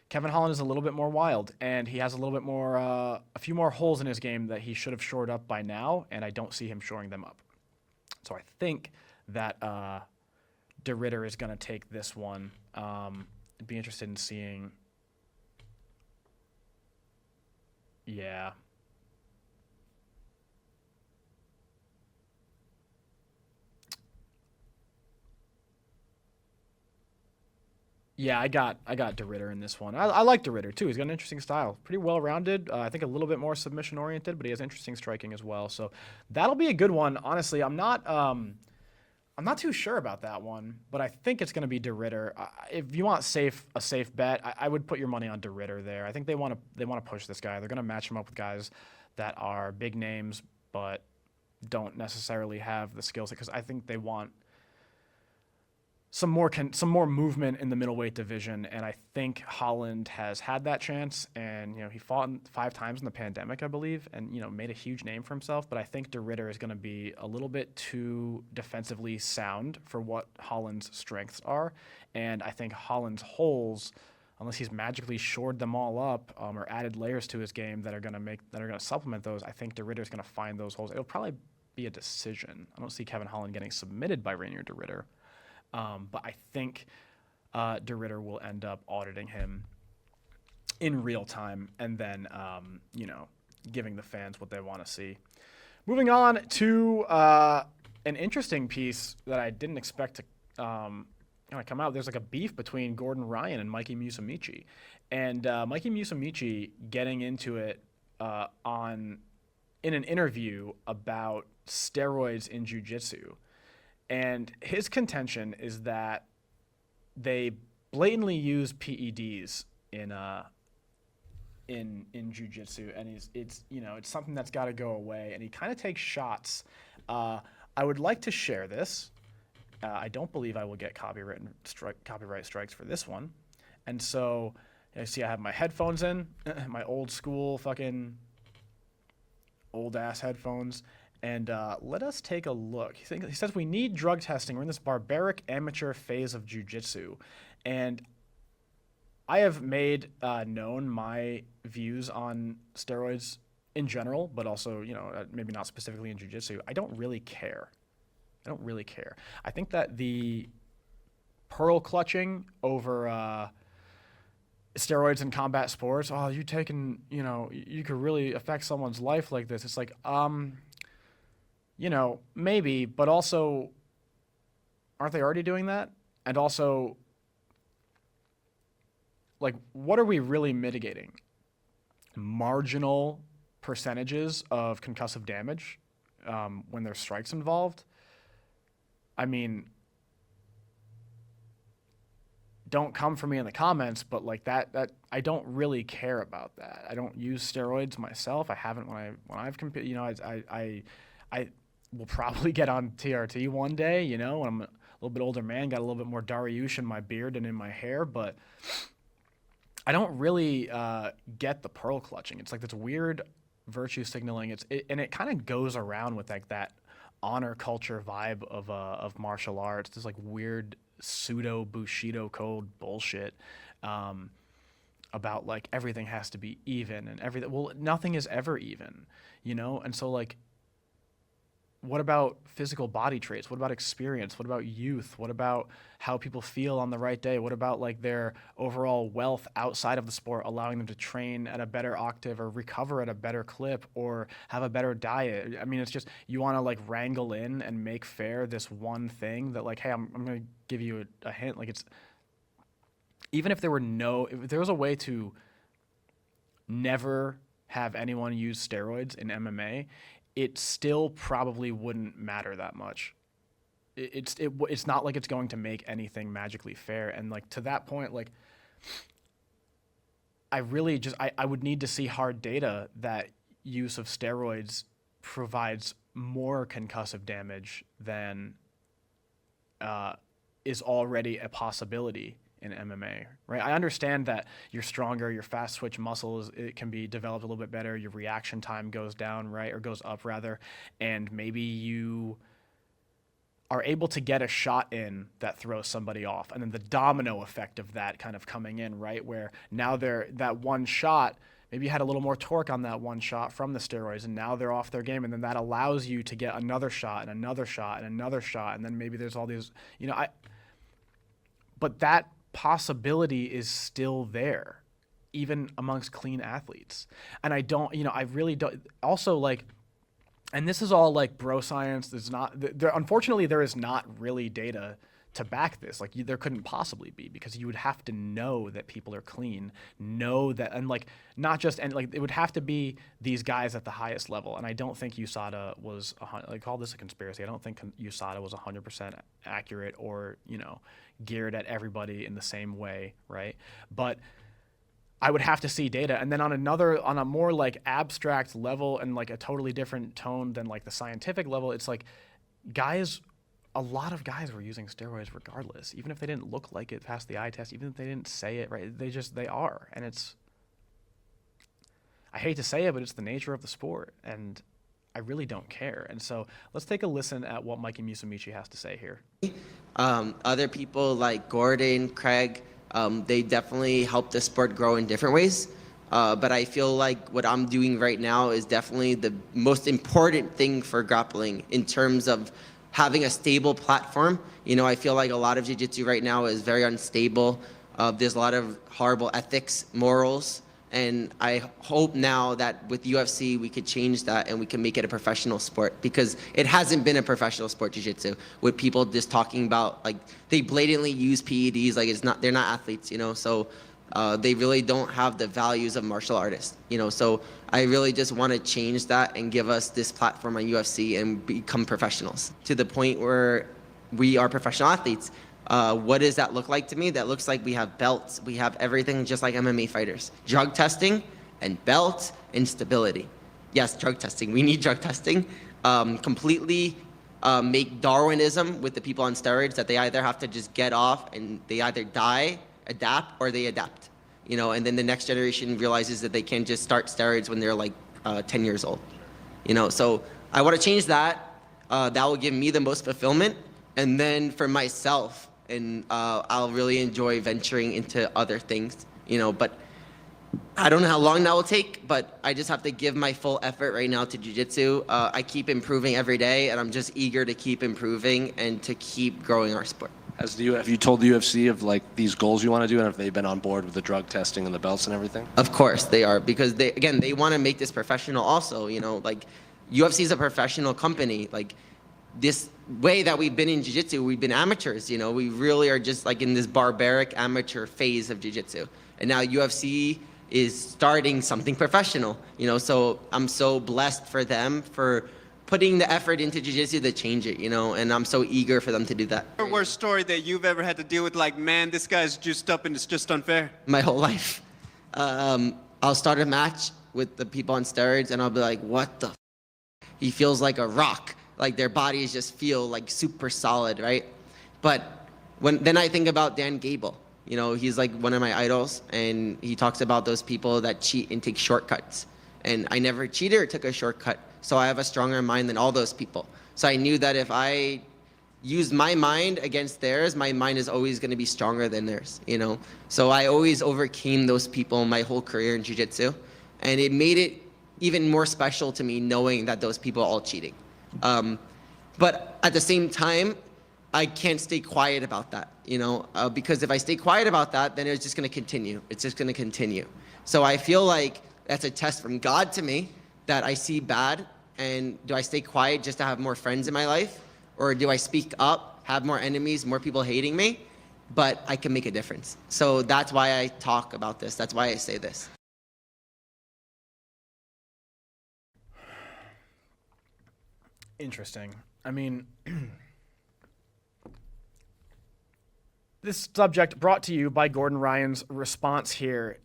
Kevin Holland is a little bit more wild, and he has a little bit more, a few more holes in his game that he should have shored up by now, and I don't see him shoring them up. So I think that de Ridder is going to take this one. I'd be interested in seeing. Yeah. Yeah, I got de Ridder in this one. I like de Ridder too. He's got an interesting style, pretty well rounded. I think a little bit more submission oriented, but he has interesting striking as well. So that'll be a good one. Honestly, I'm not too sure about that one, but I think it's going to be de Ridder. If you want a safe bet, I would put your money on de Ridder there. I think they want to push this guy. They're going to match him up with guys that are big names, but don't necessarily have the skills because I think they want some more movement in the middleweight division, and I think Holland has had that chance. And he fought 5 times in the pandemic, I believe, and made a huge name for himself. But I think de Ridder is going to be a little bit too defensively sound for what Holland's strengths are, and I think Holland's holes, unless he's magically shored them all up or added layers to his game that are going to supplement those, I think de Ridder is going to find those holes. It'll probably be a decision. I don't see Kevin Holland getting submitted by Renier de Ridder. But I think de Ridder will end up auditing him in real time and then, giving the fans what they want to see. Moving on to an interesting piece that I didn't expect to come out. There's like a beef between Gordon Ryan and Mikey Musumeci. And Mikey Musumeci getting into it in an interview about steroids in jiu-jitsu. And his contention is that they blatantly use PEDs in jiu-jitsu, and it's something that's got to go away. And he kind of takes shots. I would like to share this. I don't believe I will get copyright strikes for this one. And so I have my headphones in, my old school fucking old ass headphones. And let us take a look. He says we need drug testing. We're in this barbaric amateur phase of jiu-jitsu. And I have made known my views on steroids in general, but also, maybe not specifically in jiu-jitsu. I don't really care. I don't really care. I think that the pearl clutching over steroids in combat sports, oh, you taking, you could really affect someone's life like this. It's like, maybe, but also, aren't they already doing that? And also, like, what are we really mitigating? Marginal percentages of concussive damage when there's strikes involved. I mean, don't come for me in the comments, but like that I don't really care about that. I don't use steroids myself. I haven't when I've competed. I will probably get on TRT one day. When I'm a little bit older man, got a little bit more Dariush in my beard and in my hair, but I don't really get the pearl clutching. It's like this weird virtue signaling. And it kind of goes around with like that honor culture vibe of martial arts. This like weird pseudo Bushido code bullshit about like everything has to be even and everything. Well, nothing is ever even, And so like, what about physical body traits? What about experience? What about youth? What about how people feel on the right day? What about like their overall wealth outside of the sport, allowing them to train at a better octave or recover at a better clip or have a better diet? I mean, it's just, you want to like wrangle in and make fair this one thing that like, hey, I'm going to give you a hint. Like it's, even if there was a way to never have anyone use steroids in MMA, it still probably wouldn't matter that much. It's not like it's going to make anything magically fair. And like to that point, like I really just I would need to see hard data that use of steroids provides more concussive damage than is already a possibility in MMA, right? I understand that you're stronger, your fast switch muscles, it can be developed a little bit better, your reaction time goes down, right? Or goes up rather, and maybe you are able to get a shot in that throws somebody off, and then the domino effect of that kind of coming in, right? Where now that one shot, maybe you had a little more torque on that one shot from the steroids, and now they're off their game, and then that allows you to get another shot and another shot and another shot, and then maybe there's all these, but that possibility is still there, even amongst clean athletes. And I really don't. Also, like, and this is all like bro science. There's not. Unfortunately, there is not really data to back this. Like, there couldn't possibly be, because you would have to know that people are clean, know that, and like not just, and like it would have to be these guys at the highest level. And I don't think USADA was like, call this a conspiracy. I don't think USADA was 100% accurate or geared at everybody in the same way, right? But I would have to see data. And then on a more like abstract level and like a totally different tone than like the scientific level, it's like a lot of guys were using steroids regardless, even if they didn't look like it past the eye test, even if they didn't say it, right? They are. And I hate to say it, but it's the nature of the sport, and I really don't care. And so let's take a listen at what Mikey Musumeci has to say here. Other people like Gordon, Craig, they definitely help the sport grow in different ways. But I feel like what I'm doing right now is definitely the most important thing for grappling in terms of having a stable platform. I feel like a lot of jiu-jitsu right now is very unstable. There's a lot of horrible ethics, morals. And I hope now that with UFC, we could change that and we can make it a professional sport, because it hasn't been a professional sport, jiu-jitsu, with people just talking about, like, they blatantly use PEDs, like they're not athletes, so they really don't have the values of martial artists, so I really just want to change that and give us this platform on UFC and become professionals to the point where we are professional athletes. What does that look like to me? That looks like we have belts, we have everything just like MMA fighters. Drug testing and belt and stability. Yes, drug testing. We need drug testing. Completely make Darwinism with the people on steroids, that they either have to just get off and they either die, adapt, or they adapt. And then the next generation realizes that they can't just start steroids when they're like 10 years old. So I want to change that. That will give me the most fulfillment. And then for myself, and I'll really enjoy venturing into other things, but I don't know how long that will take, but I just have to give my full effort right now to jiu-jitsu. I keep improving every day, and I'm just eager to keep improving and to keep growing our sport. Have you told the UFC of like these goals you want to do, and have they been on board with the drug testing and the belts and everything? Of course they are, because they want to make this professional also. You know, like UFC is a professional company. Like this way that we've been in jiu-jitsu, we've been amateurs. You know, we really are just like in this barbaric amateur phase of jiu-jitsu, and now UFC is starting something professional, you know, so I'm so blessed for them for putting the effort into jiu-jitsu to change it, you know, and I'm so eager for them to do that. Worst story that you've ever had to deal with, like, man, this guy's juiced up and it's just unfair? My whole life. I'll start a match with the people on steroids and I'll be like, what the He feels like a rock, like their bodies just feel like super solid, right? But then I think about Dan Gable. You know, he's like one of my idols, and he talks about those people that cheat and take shortcuts. And I never cheated or took a shortcut, so I have a stronger mind than all those people. So I knew that if I use my mind against theirs, my mind is always going to be stronger than theirs, you know? So I always overcame those people my whole career in jiu-jitsu, and it made it even more special to me knowing that those people are all cheating. But at the same time, I can't stay quiet about that, you know, because if I stay quiet about that, then it's just going to continue. It's just going to continue. So I feel like that's a test from God to me that I see bad, and do I stay quiet just to have more friends in my life? Or do I speak up, have more enemies, more people hating me, but I can make a difference? So that's why I talk about this. That's why I say this. Interesting. I mean, this subject brought to you by Gordon Ryan's response here.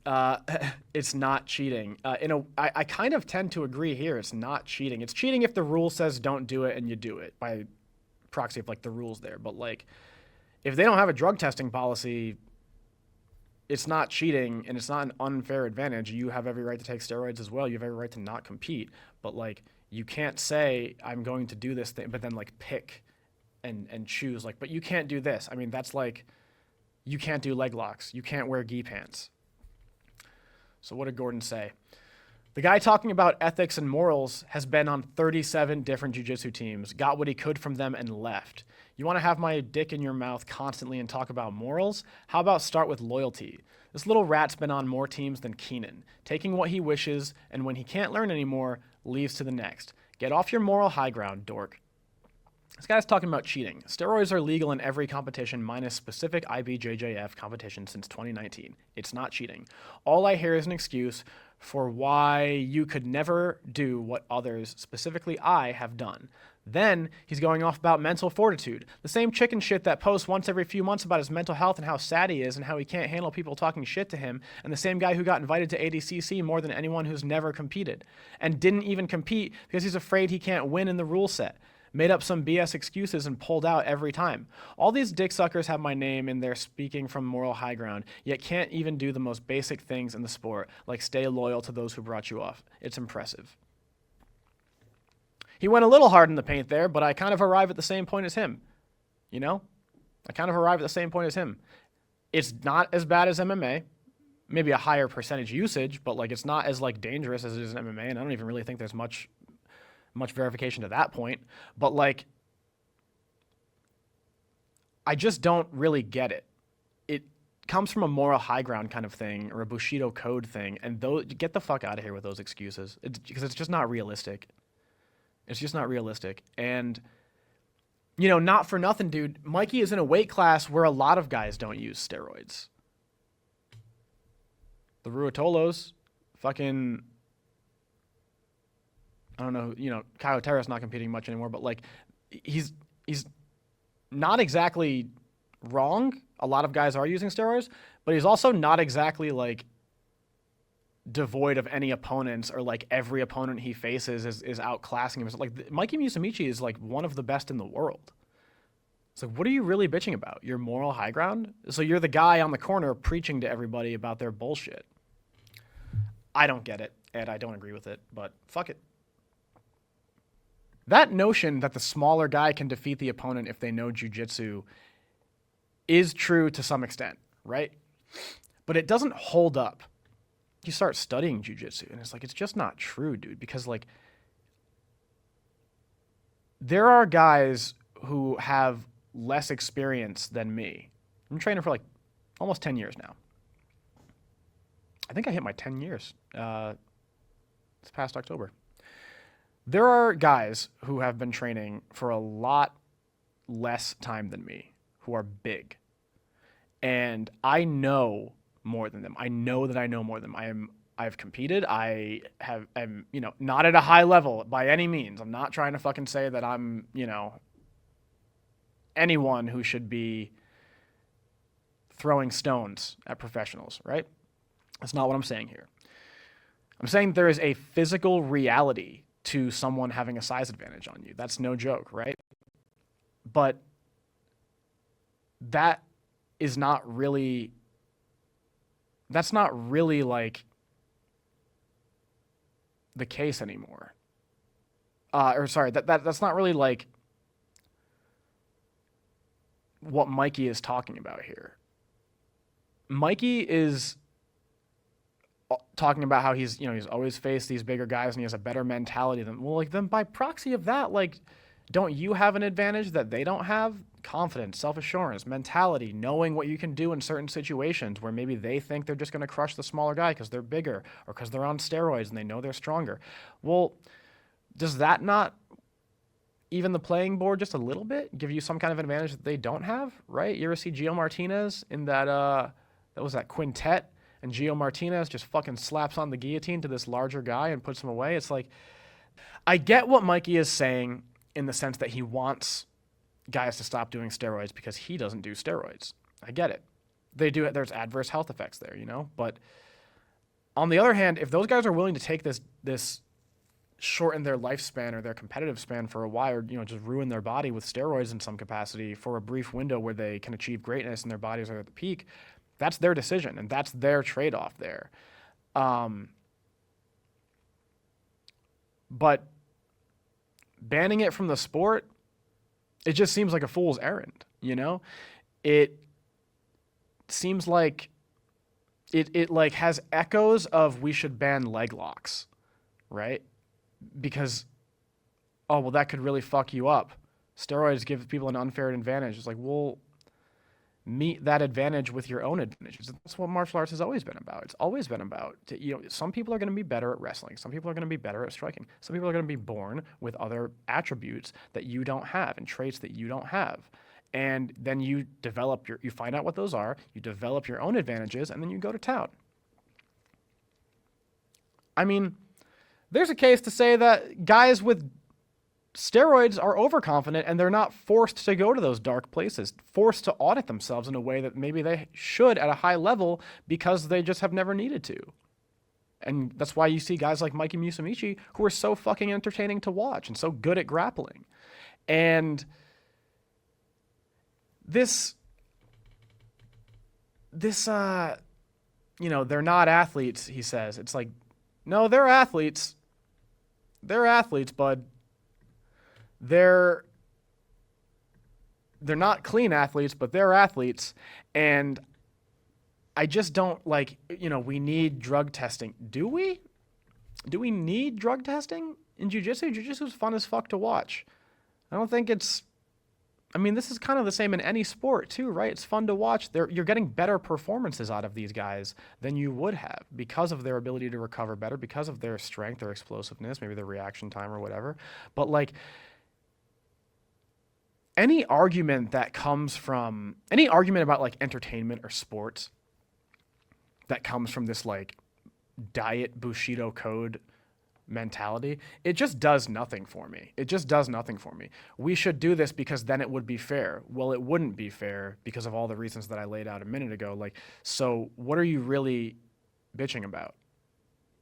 It's not cheating. I kind of tend to agree here. It's not cheating. It's cheating if the rule says don't do it and you do it by proxy of like the rules there. But like, if they don't have a drug testing policy, it's not cheating and it's not an unfair advantage. You have every right to take steroids as well. You have every right to not compete. But like, you can't say I'm going to do this thing, but then like pick and choose like, but you can't do this. I mean, that's like, you can't do leg locks. You can't wear gi pants. So what did Gordon say? The guy talking about ethics and morals has been on 37 different jiu-jitsu teams, got what he could from them and left. You want to have my dick in your mouth constantly and talk about morals? How about start with loyalty? This little rat's been on more teams than Keenan, taking what he wishes, and when he can't learn anymore, leaves to the next. Get off your moral high ground, dork. This guy's talking about cheating. Steroids are legal in every competition minus specific IBJJF competition since 2019. It's not cheating. All I hear is an excuse for why you could never do what others, specifically I, have done. Then he's going off about mental fortitude. The same chicken shit that posts once every few months about his mental health and how sad he is and how he can't handle people talking shit to him, and the same guy who got invited to ADCC more than anyone who's never competed and didn't even compete because he's afraid he can't win in the rule set. Made up some BS excuses and pulled out every time. All these dick suckers have my name and they're speaking from moral high ground, yet can't even do the most basic things in the sport, like stay loyal to those who brought you off. It's impressive. He went a little hard in the paint there, but I kind of arrive at the same point as him. You know? I kind of arrive at the same point as him. It's not as bad as MMA. Maybe a higher percentage usage, but like it's not as like dangerous as it is in MMA, and I don't even really think there's much verification to that point, but like, I just don't really get it. It comes from a moral high ground kind of thing or a Bushido code thing, and those, get the fuck out of here with those excuses. Because it's just not realistic. It's just not realistic. And, you know, not for nothing, dude, Mikey is in a weight class where a lot of guys don't use steroids. The Ruotolos, fucking, I don't know, you know, Caio Terra's not competing much anymore, but like he's not exactly wrong. A lot of guys are using steroids, but he's also not exactly like devoid of any opponents or like every opponent he faces is outclassing him. Like Mikey Musumeci is like one of the best in the world. It's like, what are you really bitching about? Your moral high ground? So you're the guy on the corner preaching to everybody about their bullshit. I don't get it, and I don't agree with it, but fuck it. That notion that the smaller guy can defeat the opponent if they know jiu-jitsu is true to some extent, right? But it doesn't hold up. you start studying jiu-jitsu, and it's like, it's just not true, dude, because like there are guys who have less experience than me. I'm training for like almost 10 years now. I think I hit my 10 years this past October. There are guys who have been training for a lot less time than me who are big. And I know more than them. I know that I know more than them. I've competed. I'm, you know, not at a high level by any means. I'm not trying to fucking say that I'm, you know, anyone who should be throwing stones at professionals, right? That's not what I'm saying here. I'm saying there is a physical reality to someone having a size advantage on you. That's no joke, right? But that's not really like the case anymore. That's not really like what Mikey is talking about here. Mikey is talking about how he's always faced these bigger guys and he has a better mentality than, well, like, then by proxy of that, like, don't you have an advantage that they don't have? Confidence, self-assurance, mentality, knowing what you can do in certain situations where maybe they think they're just going to crush the smaller guy because they're bigger or because they're on steroids and they know they're stronger. Well, does that not even the playing board just a little bit give you some kind of advantage that they don't have, right? You ever see Gio Martinez in that quintet, and Gio Martinez just fucking slaps on the guillotine to this larger guy and puts him away? It's like, I get what Mikey is saying in the sense that he wants guys to stop doing steroids because he doesn't do steroids. I get it. They do it. There's adverse health effects there, you know? But on the other hand, if those guys are willing to take this shorten their lifespan or their competitive span for a while, or, you know, just ruin their body with steroids in some capacity for a brief window where they can achieve greatness and their bodies are at the peak, that's their decision and that's their trade-off there. But banning it from the sport, it just seems like a fool's errand, you know? It seems like it like has echoes of we should ban leg locks, right? Because, oh, well, that could really fuck you up. Steroids give people an unfair advantage. It's like, well, meet that advantage with your own advantages. That's what martial arts has always been about. It's always been about, some people are going to be better at wrestling. Some people are going to be better at striking. Some people are going to be born with other attributes that you don't have and traits that you don't have. And then you find out what those are, you develop your own advantages, and then you go to town. I mean, there's a case to say that guys with steroids are overconfident and they're not forced to go to those dark places, forced to audit themselves in a way that maybe they should at a high level because they just have never needed to. And that's why you see guys like Mikey Musumeci who are so fucking entertaining to watch and so good at grappling. And this they're not athletes, he says. It's like, no, they're athletes. They're athletes, bud. They're not clean athletes, but they're athletes. And I just don't we need drug testing. Do we? Do we need drug testing in jiu-jitsu? Jiu-jitsu is fun as fuck to watch. I don't think this is kind of the same in any sport too, right? It's fun to watch. You're getting better performances out of these guys than you would have because of their ability to recover better, because of their strength, their explosiveness, maybe their reaction time or whatever. But any argument about entertainment or sports that comes from this diet Bushido code mentality, it just does nothing for me. We should do this because then it would be fair. Well, it wouldn't be fair because of all the reasons that I laid out a minute ago. So what are you really bitching about?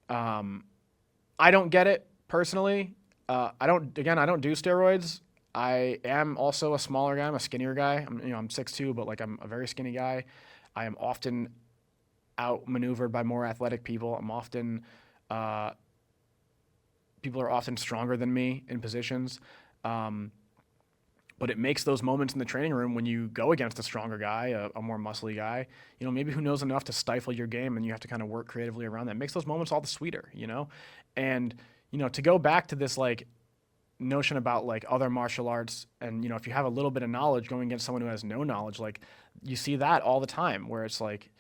I don't get it personally. I don't do steroids. I am also a smaller guy. I'm a skinnier guy. I'm 6'2", but I'm a very skinny guy. I am often outmaneuvered by more athletic people. People are often stronger than me in positions. But it makes those moments in the training room when you go against a stronger guy, a more muscly guy, you know, maybe who knows enough to stifle your game, and you have to kind of work creatively around that. It makes those moments all the sweeter, you know? And, you know, to go back to this, like, notion about, like, other martial arts and, you know, if you have a little bit of knowledge going against someone who has no knowledge, like, you see that all the time where it's like,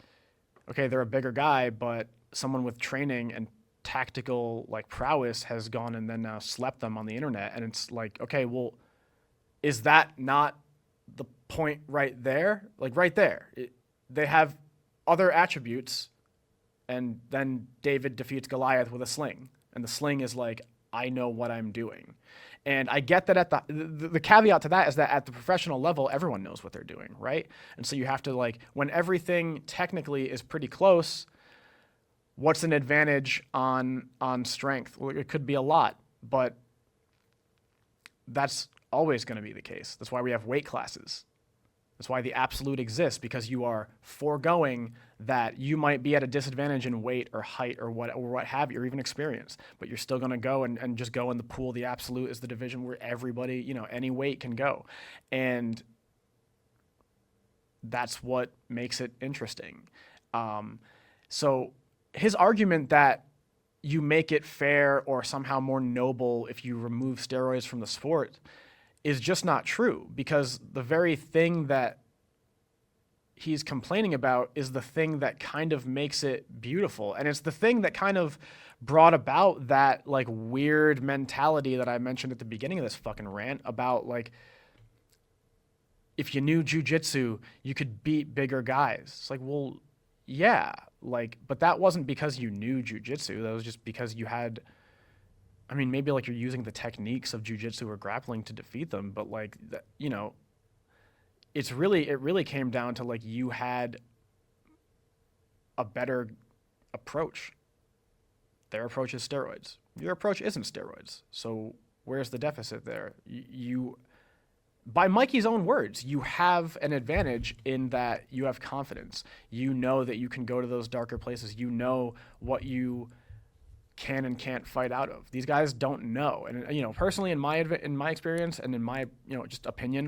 okay, they're a bigger guy, but someone with training and tactical, like, prowess has gone and then now slept them on the internet. And it's like, okay, well, is that not the point right there? Like, right there. They have other attributes, and then David defeats Goliath with a sling. And the sling is like, I know what I'm doing. And I get that at the caveat to that is that at the professional level, everyone knows what they're doing, right? And so you have to, like, when everything technically is pretty close, what's an advantage on strength? Well, it could be a lot, but that's always going to be the case. That's why we have weight classes. That's why the absolute exists, because you are foregoing that you might be at a disadvantage in weight or height or what have you, or even experience, but you're still going to go and just go in the pool. The absolute is the division where everybody, you know, any weight can go. And that's what makes it interesting. So his argument that you make it fair or somehow more noble if you remove steroids from the sport is just not true, because the very thing that he's complaining about is the thing that kind of makes it beautiful. And it's the thing that kind of brought about that, like, weird mentality that I mentioned at the beginning of this fucking rant about, like, if you knew jiu-jitsu, you could beat bigger guys. It's like, well, yeah, like, but that wasn't because you knew jiu-jitsu. That was just because you had, I mean, maybe, like, you're using the techniques of jiu-jitsu or grappling to defeat them, but, like, you know, it really came down to, like, you had a better approach. Their approach is steroids. Your approach isn't steroids. So where's the deficit there? You, by Mikey's own words, you have an advantage in that you have confidence. You know that you can go to those darker places. You know what you can and can't fight out of. These guys don't know. And, you know, personally, in my experience and in my, you know, just opinion,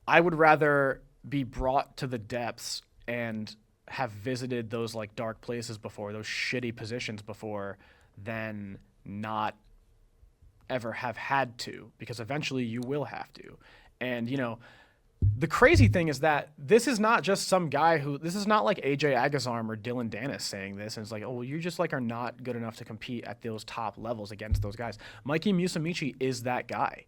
I would rather be brought to the depths and have visited those, like, dark places before, those shitty positions before, than not ever have had to, because eventually you will have to. And, you know, the crazy thing is that this is not just some guy this is not like AJ Agazarm or Dylan Dennis saying this, and it's like, oh, well, you just, like, are not good enough to compete at those top levels against those guys. Mikey Musumeci is that guy.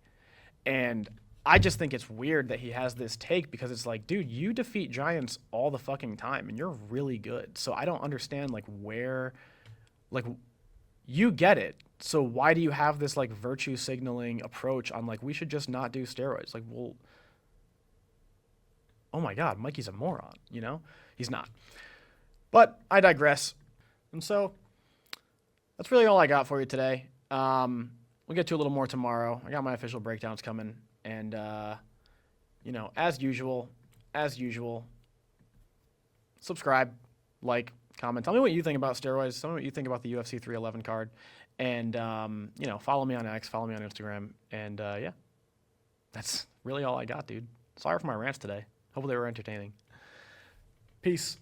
And I just think it's weird that he has this take, because it's like, dude, you defeat giants all the fucking time and you're really good. So I don't understand, like, where, like, you get it. So why do you have this, like, virtue signaling approach on, like, we should just not do steroids? Like, well, oh my God, Mikey's a moron, you know? He's not. But I digress. And so that's really all I got for you today. We'll get to a little more tomorrow. I got my official breakdowns coming. And, you know, as usual, subscribe, like, comment. Tell me what you think about steroids. Tell me what you think about the UFC 311 card. And, you know, follow me on X, follow me on Instagram. And, yeah, that's really all I got, dude. Sorry for my rants today. Hopefully they were entertaining. Peace.